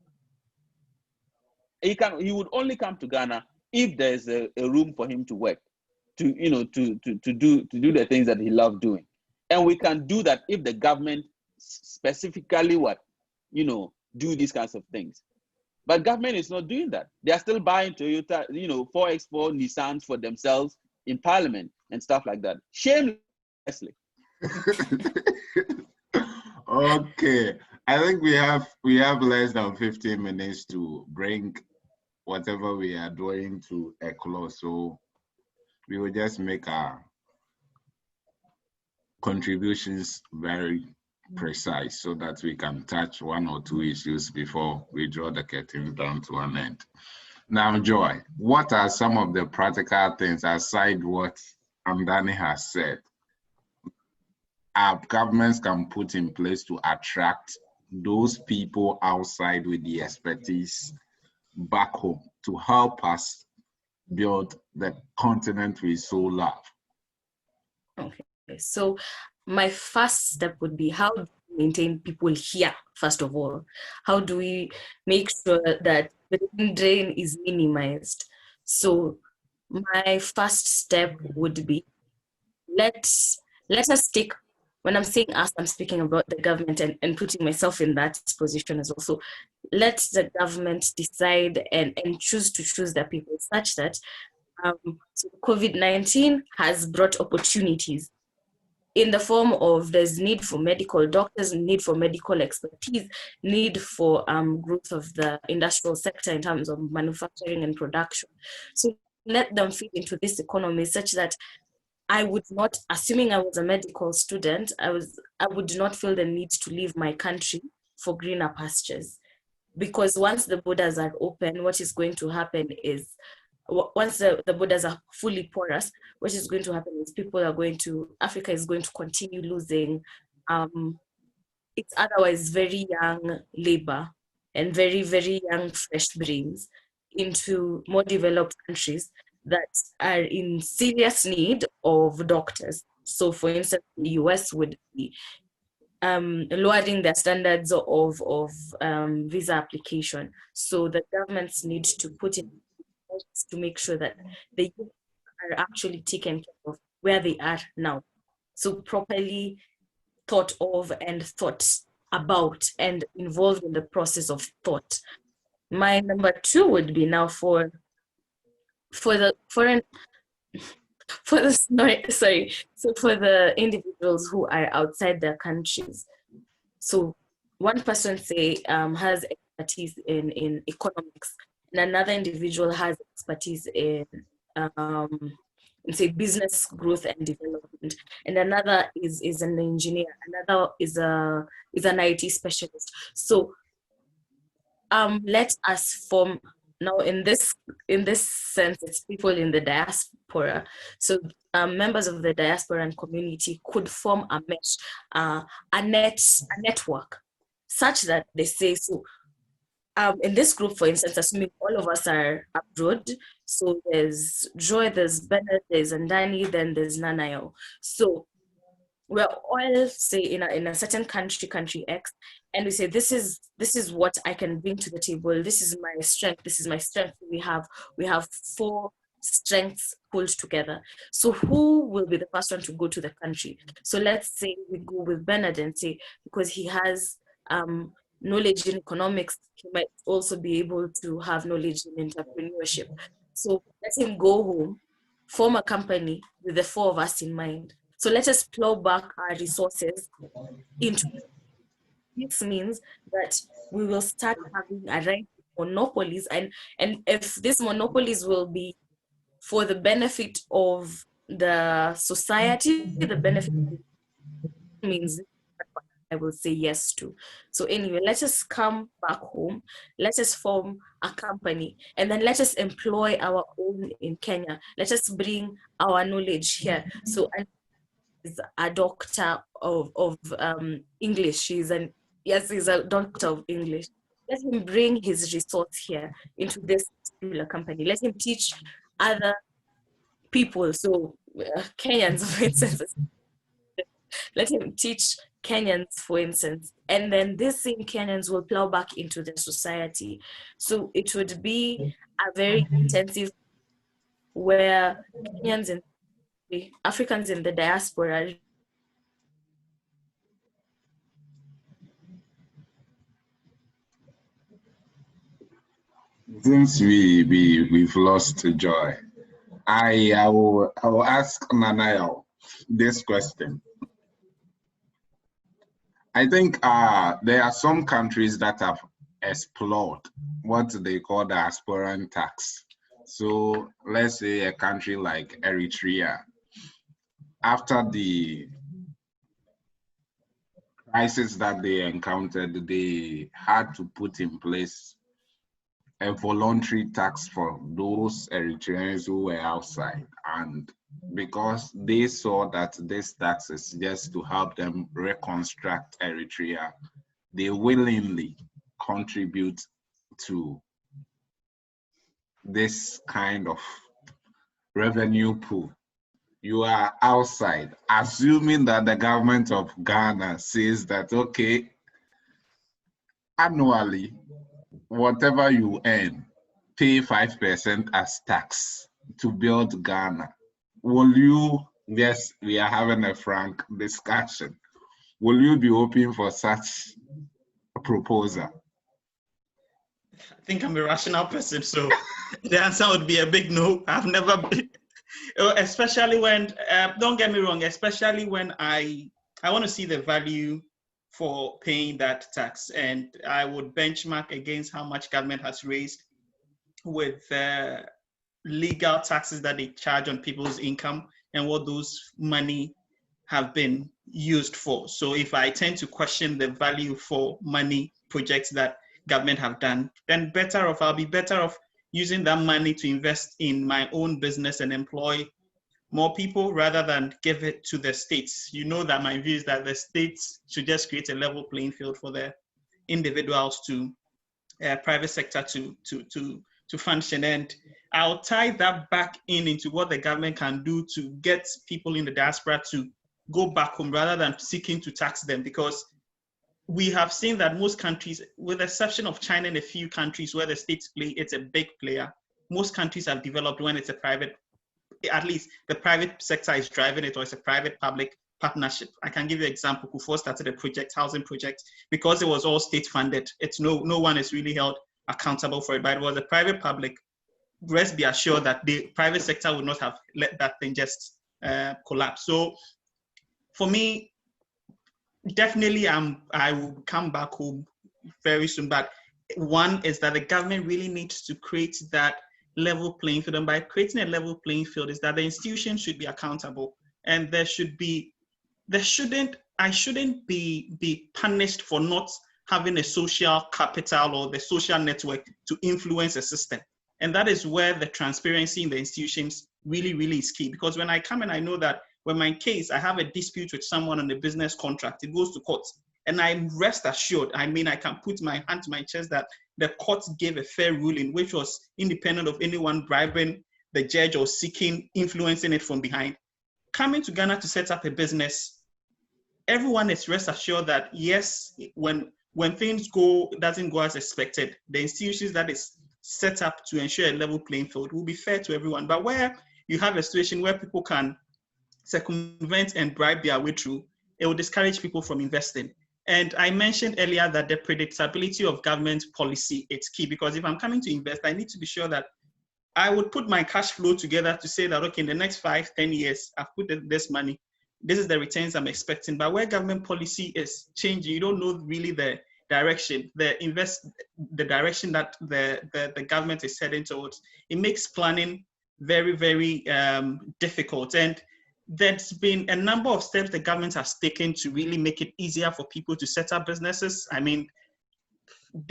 He would only come to Ghana if there's a room for him to work, to do the things that he loves doing. And we can do that if the government specifically do these kinds of things. But government is not doing that. They are still buying Toyota, 4X4 Nissans for themselves in parliament and stuff like that. Shamelessly. Okay. I think we have less than 15 minutes to bring whatever we are doing to a close. So we will just make our contributions very precise so that we can touch one or two issues before we draw the curtain down to an end. Now, Joy, what are some of the practical things aside what Andani has said our governments can put in place to attract those people outside with the expertise back home to help us build the continent we so love? Okay, so my first step would be how do we maintain people here, first of all? How do we make sure that the drain is minimized? So my first step would be let us take, when I'm saying us, I'm speaking about the government and putting myself in that position as well. So let the government decide and choose their people such that so COVID-19 has brought opportunities in the form of there's need for medical doctors, need for medical expertise, need for growth of the industrial sector in terms of manufacturing and production. So let them fit into this economy such that I would not, assuming I was a medical student, I would not feel the need to leave my country for greener pastures. Because once the borders are open, what is going to happen is, once the borders are fully porous, what is going to happen is Africa is going to continue losing its otherwise very young labor and very, very young fresh brains into more developed countries that are in serious need of doctors. So for instance, the US would be lowering their standards of visa application. So the governments need to put in place to make sure that the youth are actually taken care of where they are now. So properly thought of and thought about and involved in the process of thought. My number 2 would be now for the foreign for the so for the individuals who are outside their countries. So one person has expertise in economics, and another individual has expertise in say business growth and development, and another is an engineer, another is an IT specialist. So let us form, now in this sense, it's people in the diaspora. So members of the diaspora and community could form a mesh, a network, such that they say, so in this group, for instance, assuming all of us are abroad, so there's Joy, there's Bernard, there's Andani, then there's Nanayo. So we're all, say, in a certain country X, and we say, this is what I can bring to the table. This is my strength. This is my strength. We have 4 strengths pulled together. So who will be the first one to go to the country? So let's say we go with Bernard and say, because he has knowledge in economics, he might also be able to have knowledge in entrepreneurship. So let him go home, form a company with the 4 of us in mind. So let us plow back our resources into this. Means that we will start having a right monopolies, and if these monopolies will be for the benefit of the society, the benefit means I will say yes to. So anyway, let us come back home, let us form a company, and then let us employ our own in Kenya. Let us bring our knowledge here. So is a doctor of English. He's a doctor of English. Let him bring his resource here into this particular company. Let him teach other people. So Kenyans, for instance, let him teach Kenyans, for instance, and then these same Kenyans will plow back into the society. So it would be a very intensive, where Kenyans and Africans in the diaspora. Since we've lost Joy, I will ask Nanayo this question. I think there are some countries that have explored what they call the diasporan tax. So let's say a country like Eritrea, after the crisis that they encountered, they had to put in place a voluntary tax for those Eritreans who were outside. And because they saw that this tax is just to help them reconstruct Eritrea, they willingly contribute to this kind of revenue pool. You are outside, assuming that the government of Ghana says that, okay, annually, whatever you earn, pay 5% as tax to build Ghana. Will you, yes, we are having a frank discussion, will you be open for such a proposal? I think I'm a rational person, so the answer would be a big no. I've never been, especially when, don't get me wrong, especially when I want to see the value for paying that tax, and I would benchmark against how much government has raised with legal taxes that they charge on people's income, and what those money have been used for. So if I tend to question the value for money projects that government have done, then I'll be better off using that money to invest in my own business and employ more people rather than give it to the states. You know that my view is that the states should just create a level playing field for the individuals to private sector to function. And I'll tie that back into what the government can do to get people in the diaspora to go back home rather than seeking to tax them, because we have seen that most countries, with the exception of China and a few countries where the states play, it's a big player. Most countries have developed when it's a private, at least the private sector is driving it, or it's a private-public partnership. I can give you an example. Kufuor started a project, housing project, because it was all state-funded. It's no one is really held accountable for it, but it was a private-public. Rest be assured that the private sector would not have let that thing just collapse. So for me, definitely I will come back home very soon. But one is that the government really needs to create that level playing field. And by creating a level playing field is that the institutions should be accountable, and I shouldn't be punished for not having a social capital or the social network to influence a system. And that is where the transparency in the institutions really, really is key. Because when I come and I know that when my case, I have a dispute with someone on a business contract, it goes to court. And I'm rest assured, I can put my hand to my chest that the court gave a fair ruling, which was independent of anyone bribing the judge or influencing it from behind. Coming to Ghana to set up a business, everyone is rest assured that yes, when things doesn't go as expected, the institutions that is set up to ensure a level playing field will be fair to everyone. But where you have a situation where people can circumvent and bribe their way through, it will discourage people from investing. And I mentioned earlier that the predictability of government policy, it's key, because if I'm coming to invest, I need to be sure that I would put my cash flow together to say that, okay, in the next 5-10 years, I've put this money, this is the returns I'm expecting. But where government policy is changing, you don't know really the direction, the direction that the government is heading towards. It makes planning very, very difficult. And there's been a number of steps the government has taken to really make it easier for people to set up businesses. I mean,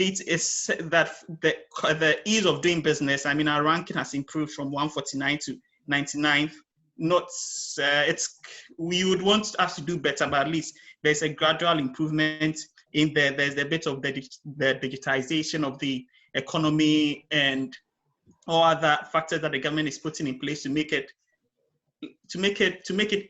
it is that the ease of doing business, I mean, our ranking has improved from 149 to 99. We would want us to do better, but at least there's a gradual improvement in there. There's a bit of the digitization of the economy and all other factors that the government is putting in place to make it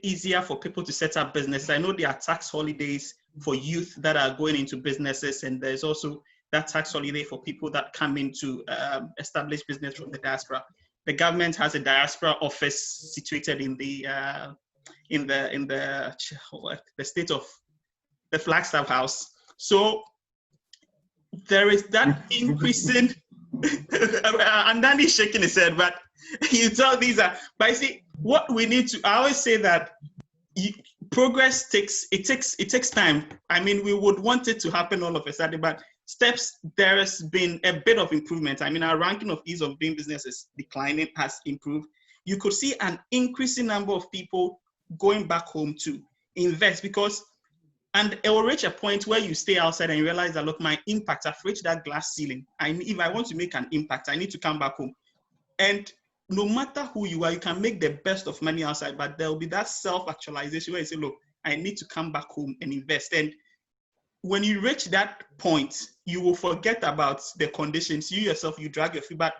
easier for people to set up business. I know there are tax holidays for youth that are going into businesses, and there's also that tax holiday for people that come in to establish business from the diaspora. The government has a diaspora office situated in the state of the Flagstaff House. So there is that increasing. Andani is shaking his head, but you tell these are. But I see what we need to. I always say that progress takes time. I mean, we would want it to happen all of a sudden, but there has been a bit of improvement. I mean, our ranking of ease of doing business is declining, has improved. You could see an increasing number of people going back home to invest, and it will reach a point where you stay outside and you realize that, look, my impact, I've reached that glass ceiling. If I want to make an impact, I need to come back home. And no matter who you are, you can make the best of money outside, but there will be that self-actualization where you say, look, I need to come back home and invest. And when you reach that point, you will forget about the conditions. You yourself, you drag your feet, but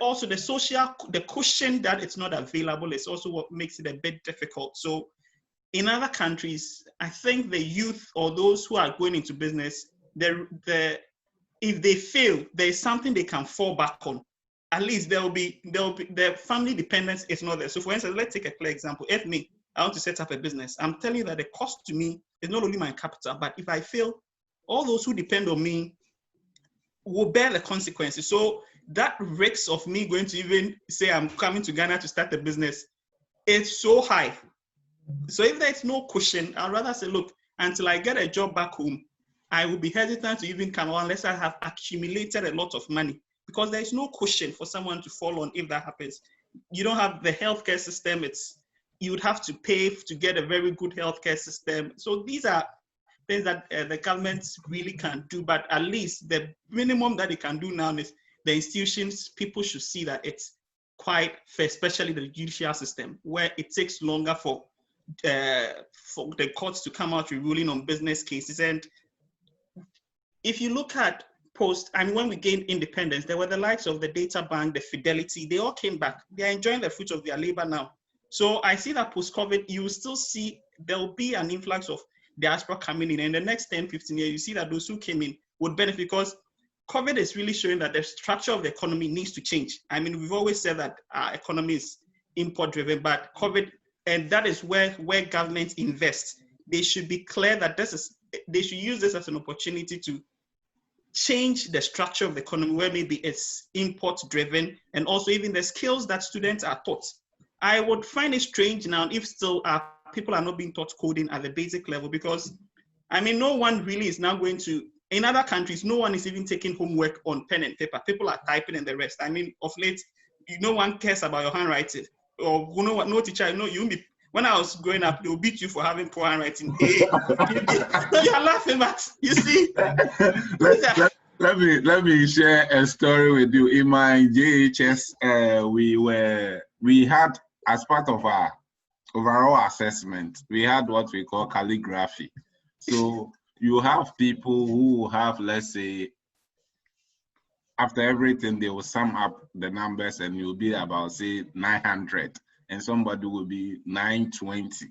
also the cushion that it's not available is also what makes it a bit difficult. So in other countries, I think the youth or those who are going into business, if they fail, there's something they can fall back on. At least there will be the family dependence is not there. So for instance, let's take a clear example. If me, I want to set up a business, I'm telling you that the cost to me is not only my capital, but if I fail, all those who depend on me will bear the consequences. So that risk of me going to even say I'm coming to Ghana to start a business, it's so high. So if there's no cushion, I'd rather say, look, until I get a job back home, I will be hesitant to even come on unless I have accumulated a lot of money, because there's no cushion for someone to fall on if that happens. You don't have the healthcare system. you would have to pay to get a very good healthcare system. So these are things that the government really can't do, but at least the minimum that they can do now is the institutions, people should see that it's quite fair, especially the judicial system, where it takes longer for the courts to come out with ruling on business cases. And if you look at when we gained independence, there were the likes of the data bank, the Fidelity, they all came back. They are enjoying the fruits of their labor now. So I see that post-COVID, you will still see there'll be an influx of diaspora coming in. And the next 10, 15 years, you see that those who came in would benefit, because COVID is really showing that the structure of the economy needs to change. I mean, we've always said that our economy is import-driven, but COVID, and that is where governments invest. They should be clear that they should use this as an opportunity to change the structure of the economy, where maybe it's import-driven, and also even the skills that students are taught. I would find it strange now if still people are not being taught coding at the basic level, because, I mean, no one really is now going to, in other countries, no one is even taking homework on pen and paper. People are typing and the rest. I mean, of late, no one cares about your handwriting. Or, you know what, no teacher, when I was growing up, they'll beat you for having poor handwriting. So you're laughing, but you see. Let me share a story with you. In my JHS, we had, as part of our overall assessment, we had what we call calligraphy. So you have people who have, let's say, after everything, they will sum up the numbers and you'll be about, say, 900, and somebody will be 920.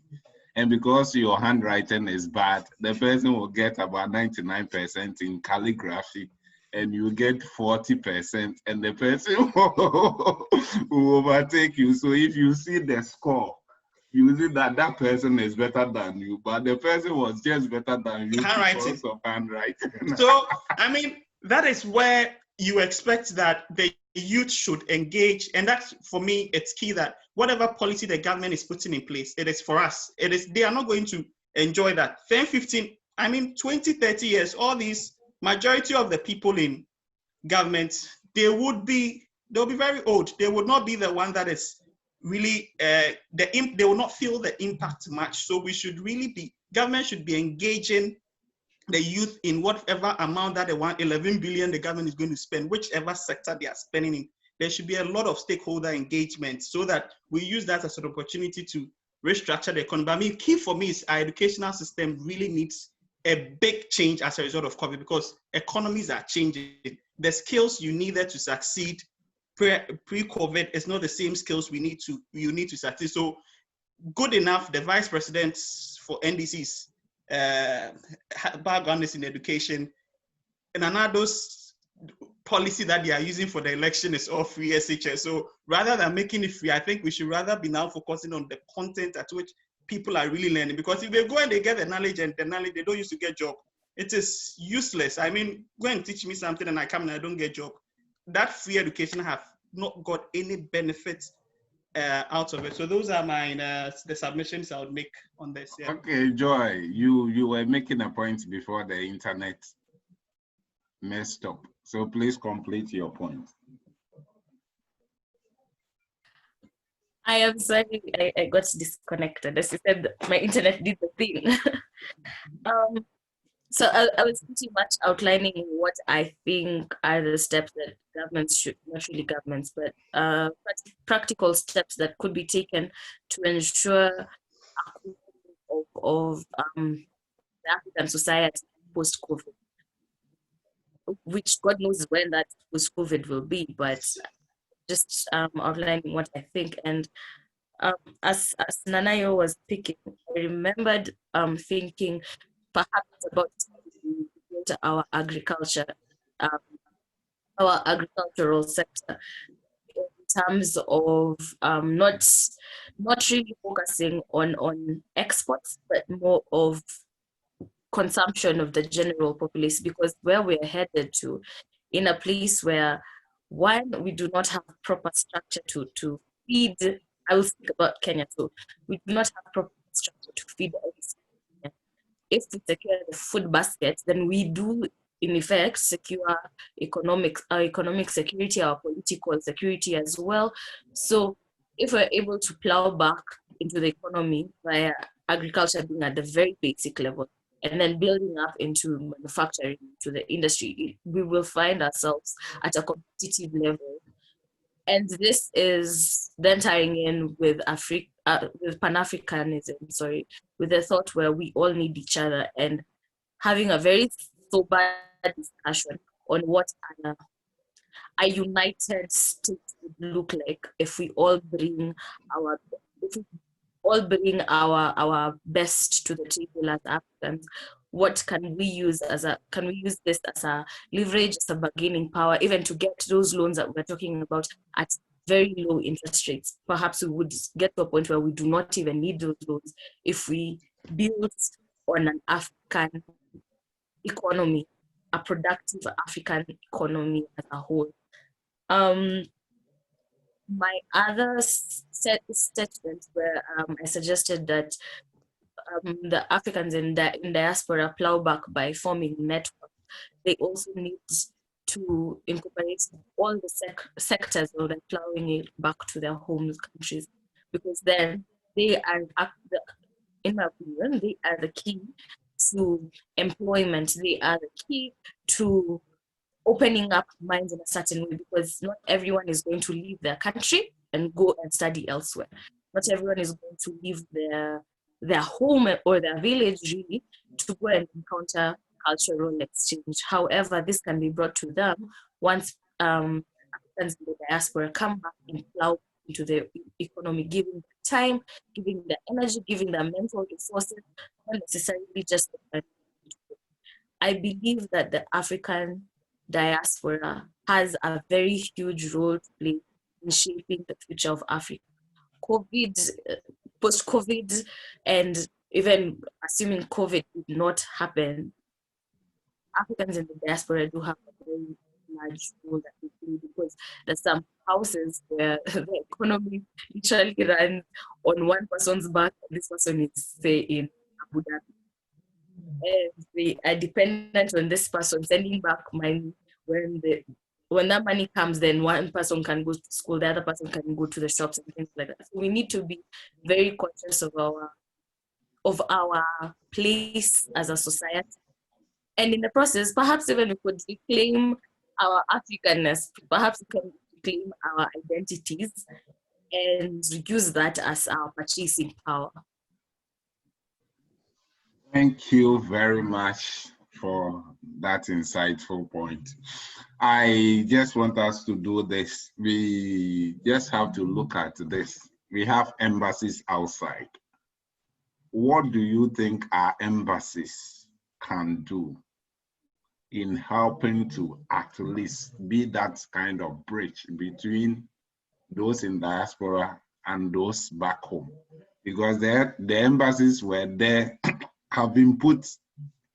And because your handwriting is bad, the person will get about 99% in calligraphy, and you get 40%, and the person will overtake you. So if you see the score, you see that that person is better than you, but the person was just better than you because of handwriting. So, I mean, that is where you expect that the youth should engage. And that's, for me, it's key that whatever policy the government is putting in place, it is for us. They are not going to enjoy that. 10, 15, 20, 30 years, all these, majority of the people in government, they'll be very old. They would not be the one that is really, they will not feel the impact much. So government should be engaging the youth in whatever amount that they want, 11 billion the government is going to spend, whichever sector they are spending in. There should be a lot of stakeholder engagement so that we use that as an opportunity to restructure the economy. I mean, key for me is our educational system really needs a big change as a result of COVID, because economies are changing. The skills you needed to succeed pre-COVID is not the same skills you need to succeed. So good enough, the vice president for NDC's background is in education, and another's policy that they are using for the election is all free SHS. So rather than making it free, I think we should rather be now focusing on the content at which people are really learning. Because if they go and they get the knowledge and the knowledge, they don't use to get job, it is useless. I mean, go and teach me something and I come and I don't get job. That free education have not got any benefits out of it. So those are the submissions I would make on this. Yeah. Okay, Joy, you were making a point before the internet messed up. So please complete your point. I am sorry, I got disconnected. As you said, my internet did the thing. So I was pretty much outlining what I think are the steps that governments should, not really governments, but practical steps that could be taken to ensure of the African society post-COVID, which God knows when that post-COVID will be, but just outlining what I think. And as Nanayo was speaking, I remembered thinking perhaps about our agriculture, our agricultural sector, in terms of not really focusing on exports, but more of consumption of the general populace, because where we're headed to, in a place where, one, we do not have proper structure to feed. I will speak about Kenya, so we do not have proper structure to feed every. If we secure the food basket, then we do, in effect, secure economic security, our political security as well. So if we're able to plow back into the economy via agriculture being at the very basic level, and then building up into manufacturing, to the industry, we will find ourselves at a competitive level. And this is then tying in with with Pan-Africanism, with the thought where we all need each other, and having a very sober discussion on what a united state would look like if we all bring our best to the table as Africans. What can we use this as a leverage, as a bargaining power, even to get those loans that we're talking about at very low interest rates? Perhaps we would get to a point where we do not even need those loans if we build on an African economy, a productive African economy as a whole. My other statements were I suggested that the Africans in diaspora plow back by forming networks. They also need to incorporate all the sectors of plowing it back to their home countries, because then they are, in my opinion, they are the key to employment. They are the key to opening up minds in a certain way, because not everyone is going to leave their country and go and study elsewhere. Not everyone is going to leave their home or their village, really, to go and encounter cultural exchange. However, this can be brought to them once Africans in the diaspora come back and plow into the economy, giving them time, giving them energy, giving them mental resources, not necessarily just the money. I believe that the African diaspora has a very huge role to play in shaping the future of Africa. Post-COVID, and even assuming COVID did not happen, Africans in the diaspora do have a very large role that they play, because there's some houses where the economy literally runs on one person's back, and this person is, say, in Abu Dhabi. And they are dependent on this person sending back money. When that money comes, then one person can go to school, the other person can go to the shops and things like that. So we need to be very conscious of our place as a society. And in the process, perhaps even we could reclaim our Africanness, perhaps we can reclaim our identities and use that as our purchasing power. Thank you very much for that insightful point. I just want us to do this. We just have to look at this. We have embassies outside. What do you think our embassies can do in helping to at least be that kind of bridge between those in diaspora and those back home? Because the embassies were there, have been put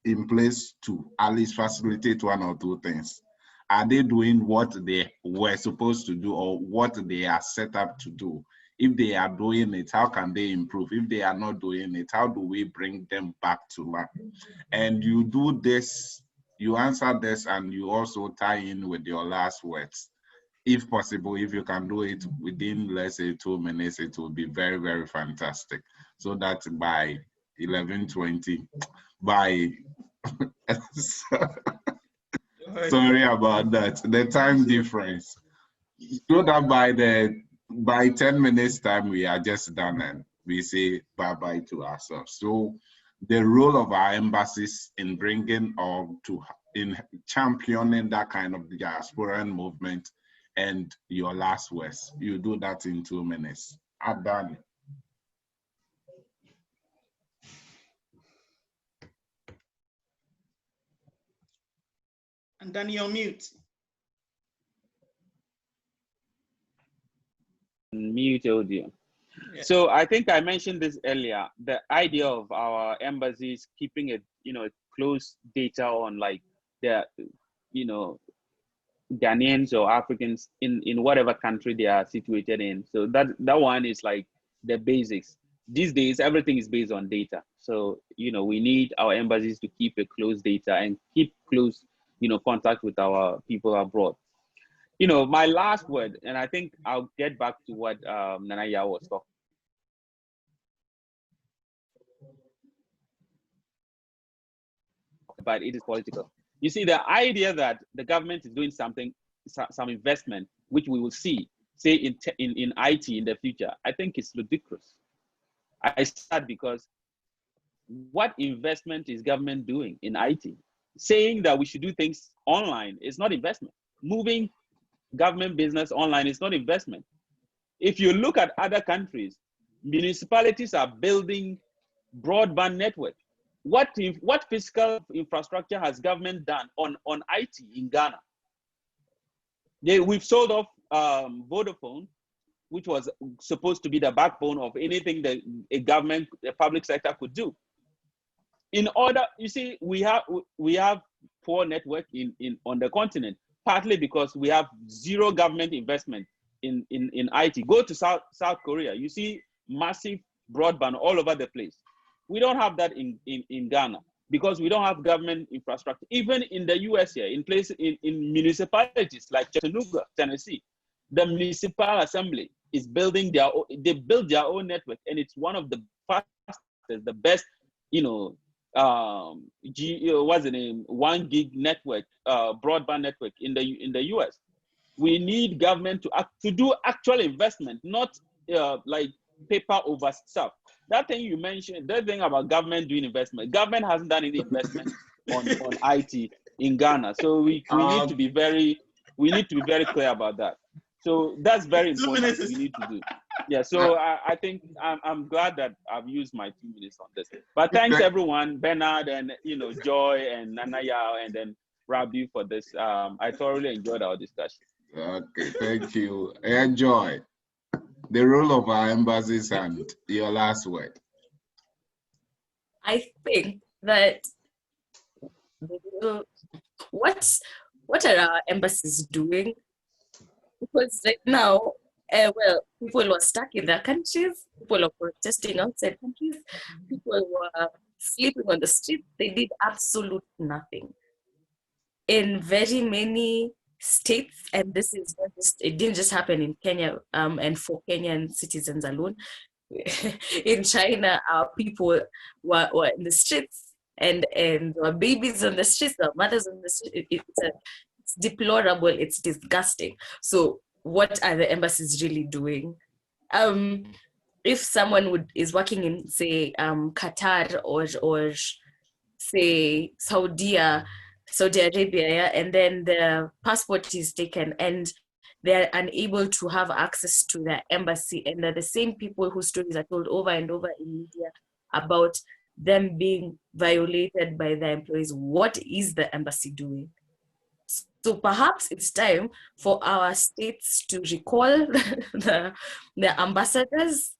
in place to at least facilitate one or two things. Are they doing what they were supposed to do, or what they are set up to do? If they are doing it, how can they improve? If they are not doing it, how do we bring them back to life? And you do this, you answer this, and you also tie in with your last words. If possible, if you can do it within, let's say, 2 minutes, it will be very, very fantastic. So that by 11:20, by sorry about that, the time difference, so that by 10 minutes time we are just done and we say bye-bye to ourselves. So the role of our embassies in bringing or in championing that kind of diasporan movement, and your last words, you do that in 2 minutes. Andani. Andani, you're mute. Mute audio. Yeah. So I think I mentioned this earlier, the idea of our embassies keeping it, close data on like the, Ghanaians or Africans in whatever country they are situated in. So that one is like the basics. These days, everything is based on data. So, we need our embassies to keep a close data and keep close, contact with our people abroad. you know, my last word, and I think I'll get back to what Nanaya was talking. But it is political. You see, the idea that the government is doing something, some investment, which we will see, say in IT in the future, I think it's ludicrous. I start because what investment is government doing in IT? Saying that we should do things online is not investment. Moving government business online is not investment. If you look at other countries, municipalities are building broadband network. What physical infrastructure has government done on IT in Ghana? We've sold off Vodafone, which was supposed to be the backbone of anything that a government, a public sector could do. In order, you see, we have poor network on the continent, partly because we have zero government investment in IT. Go to South Korea, you see massive broadband all over the place. We don't have that in Ghana because we don't have government infrastructure. Even in the US here, in municipalities like Chattanooga, Tennessee, the municipal assembly is building they build their own network, and it's one of the fastest, the best, you know, what's the name, 1 gig network, broadband network in the US. We need government to do actual investment, not like paper over stuff. That thing you mentioned, that thing about government doing investment, government hasn't done any investment on IT in Ghana. So we need to be very clear about that. So that's very important. We need to do. Yeah. So I think I'm glad that I've used my 2 minutes on this. But thanks everyone, Bernard and Joy and Nanaya and then Rabi for this. I thoroughly enjoyed our discussion. Okay, thank you. Enjoy the role of our embassies and your last word. I think that what are our embassies doing? Because right now, well, people were stuck in their countries, people were protesting outside countries, people were sleeping on the street. They did absolute nothing. In very many states, and this is not just, it didn't just happen in Kenya and for Kenyan citizens alone. In China, our people were in the streets and were babies on the streets, the mothers on the streets. It's deplorable, it's disgusting. So what are the embassies really doing? If someone is working in, say, Qatar or say Saudi Arabia, yeah, and then the passport is taken and they're unable to have access to their embassy, and they're the same people whose stories are told over and over in media about them being violated by their employees. What is the embassy doing? So perhaps it's time for our states to recall the ambassadors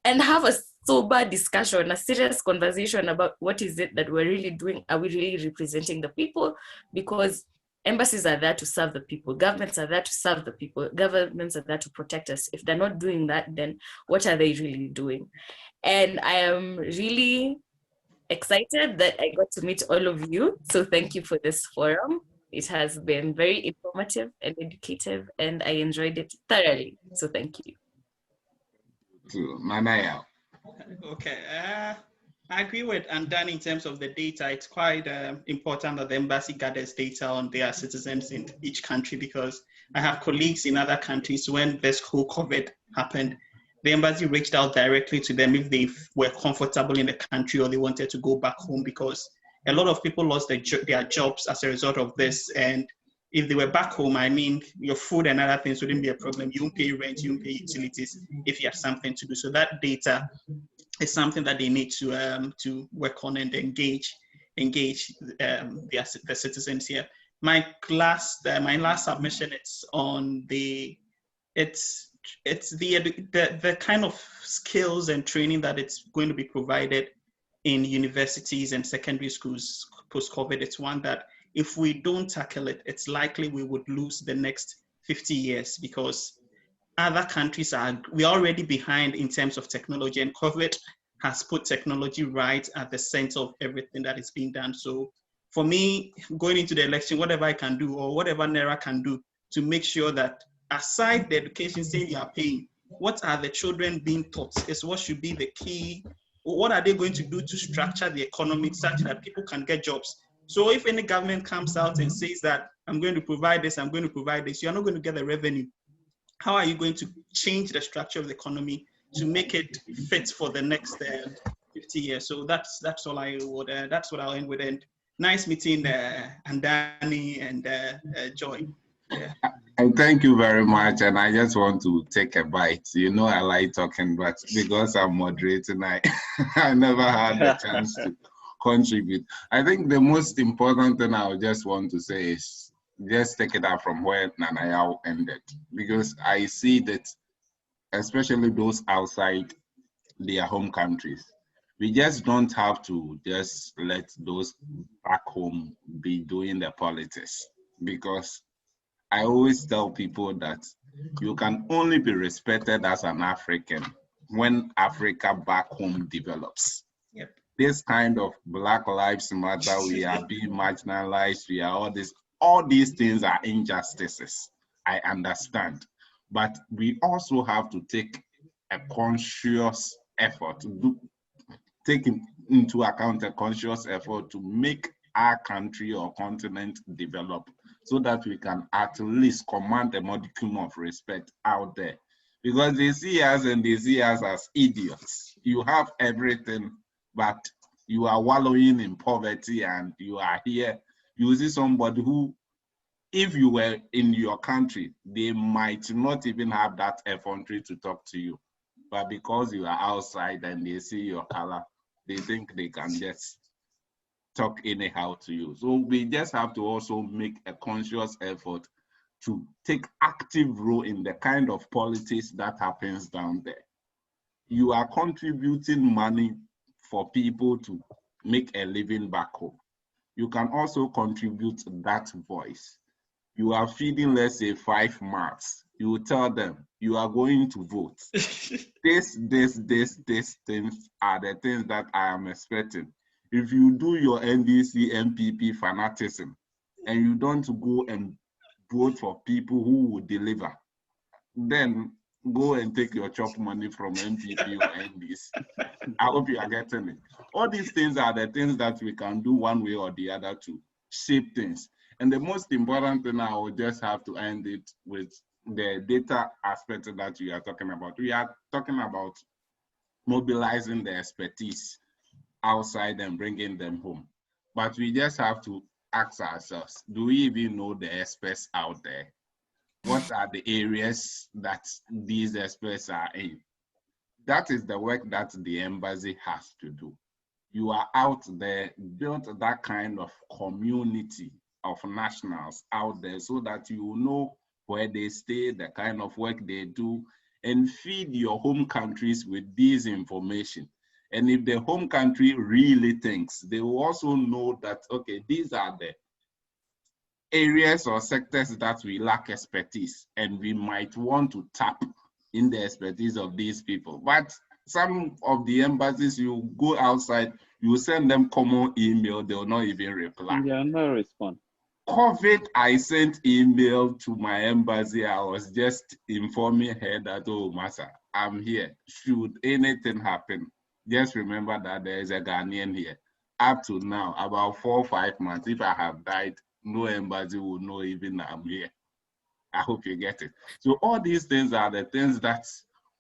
and have a sober discussion, a serious conversation about what is it that we're really doing. Are we really representing the people? Because embassies are there to serve the people. Governments are there to serve the people. Governments are there to protect us. If they're not doing that, then what are they really doing? And I am really excited that I got to meet all of you. So thank you for this forum. It has been very informative and educative, and I enjoyed it thoroughly. So thank you. Manaya. Okay. I agree with Andani in terms of the data. It's quite important that the embassy gathers data on their citizens in each country, because I have colleagues in other countries. When this whole COVID happened, the embassy reached out directly to them if they were comfortable in the country or they wanted to go back home, because a lot of people lost their jobs as a result of this. And if they were back home, I mean, your food and other things wouldn't be a problem. You won't pay rent, you won't pay utilities if you have something to do. So that data is something that they need to work on and engage the citizens here. My last submission, it's on the kind of skills and training that it's going to be provided in universities and secondary schools post-COVID. It's one that if we don't tackle it, it's likely we would lose the next 50 years, because other countries we're already behind in terms of technology, and COVID has put technology right at the center of everything that is being done. So for me, going into the election, whatever I can do or whatever NERA can do to make sure that aside the education saying you are paying, what are the children being taught is what should be the key. What are they going to do to structure the economy such that people can get jobs? So if any government comes out and says that I'm going to provide this, I'm going to provide this, you're not going to get the revenue. How are you going to change the structure of the economy to make it fit for the next 50 years? So that's all I would, that's what I'll end with. And nice meeting Andani and Joy. Yeah. And thank you very much. And I just want to take a bite. You know, I like talking, but because I'm moderating, I never had the chance to contribute. I think the most important thing I just want to say is just take it up from where Nanayao ended, because I see that, especially those outside their home countries, we just don't have to just let those back home be doing the politics, because I always tell people that you can only be respected as an African when Africa back home develops. Yep. This kind of Black Lives Matter, we are being marginalized, we are all these things are injustices. I understand. But we also have to take a conscious effort to take into account a conscious effort to make our country or continent develop, so that we can at least command a modicum of respect out there. Because they see us and they see us as idiots. You have everything, but you are wallowing in poverty and you are here. You see somebody who, if you were in your country, they might not even have that effrontery to talk to you. But because you are outside and they see your color, they think they can just talk anyhow to you. So we just have to also make a conscious effort to take active role in the kind of politics that happens down there. You are contributing money for people to make a living back home. You can also contribute that voice. You are feeding, let's say, 5 mouths. You will tell them you are going to vote. These things are the things that I am expecting. If you do your NDC MPP fanatism and you don't go and vote for people who will deliver, then go and take your chop money from MPP or NDC. I hope you are getting it. All these things are the things that we can do one way or the other to shape things. And the most important thing, I will just have to end it with the data aspect that we are talking about. We are talking about mobilizing the expertise outside and bringing them home. But we just have to ask ourselves, do we even know the experts out there? What are the areas that these experts are in? That is the work that the embassy has to do. You are out there, build that kind of community of nationals out there so that you know where they stay, the kind of work they do, and feed your home countries with this information. And if the home country really thinks, they will also know that, okay, these are the areas or sectors that we lack expertise, and we might want to tap in the expertise of these people. But some of the embassies, you go outside, you send them common email, they will not even reply. Yeah, no response. COVID, I sent email to my embassy. I was just informing her that, oh, Masa, I'm here. Should anything happen, just remember that there is a Ghanaian here. Up to now, about 4 or 5 months, if I have died, no embassy will know even I'm here. I hope you get it. So all these things are the things that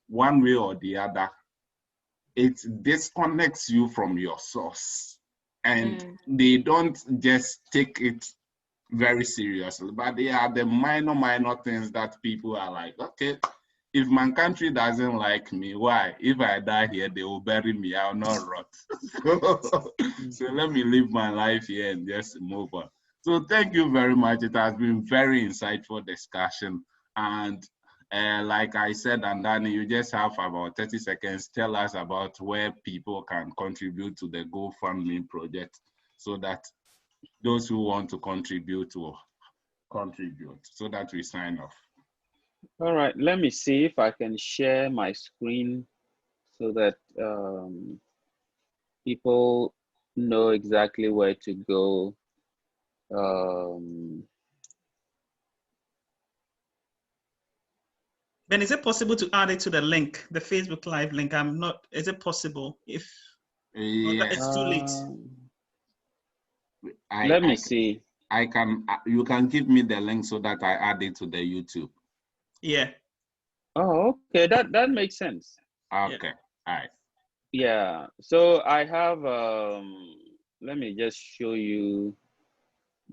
one way or the other, it disconnects you from your source. And they don't just take it very seriously, but they are the minor things that people are like, okay, if my country doesn't like me, why? If I die here, they will bury me, I'll not rot. So let me live my life here and just move on. So thank you very much. It has been very insightful discussion. And like I said, Andani, you just have about 30 seconds. Tell us about where people can contribute to the GoFundMe project so that those who want to contribute will contribute, so that we sign off. All right, let me see if I can share my screen so that people know exactly where to go. Ben, is it possible to add it to the link, the Facebook Live link? I'm not. Is it possible? If it's too late. Let me see. I can. You can give me the link so that I add it to the YouTube. Yeah. Oh, okay. That makes sense. Okay. Yeah. All right. Yeah. So I have. Let me just show you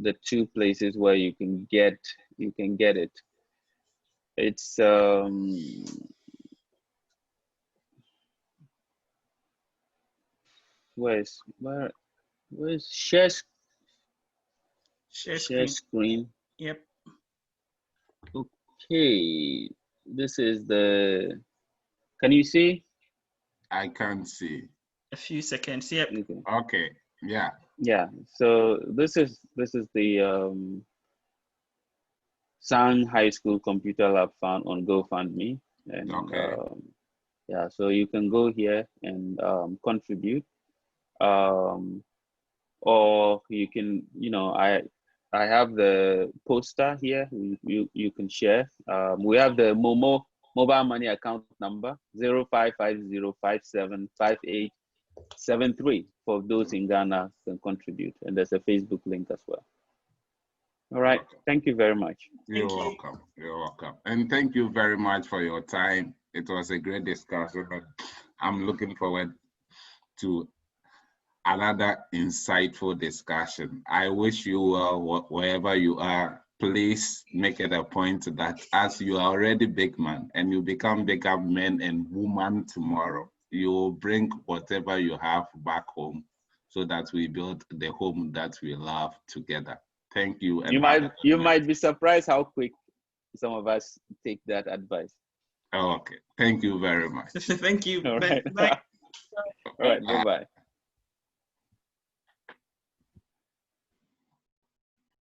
the two places where you can get it. It's where's share screen? Yep. Okay, this is the. Can you see? I can't see. A few seconds. Yep. Okay. Yeah. Yeah. So this is the Sang High School Computer Lab Fund on GoFundMe, and yeah, so you can go here and contribute, or you can, I have the poster here. You can share. We have the mobile money account number 0550575873 for those in Ghana can contribute, and there's a Facebook link as well. All right. Okay. Thank you very much. You're welcome. You're welcome. And thank you very much for your time. It was a great discussion. I'm looking forward to another insightful discussion. I wish you well wherever you are. Please make it a point that as you are already big man and you become bigger men and women tomorrow, you will bring whatever you have back home so that we build the home that we love together. Thank you. And you might be surprised how quick some of us take that advice. Okay. Thank you very much. Thank you. All right. Bye. All right. Bye-bye.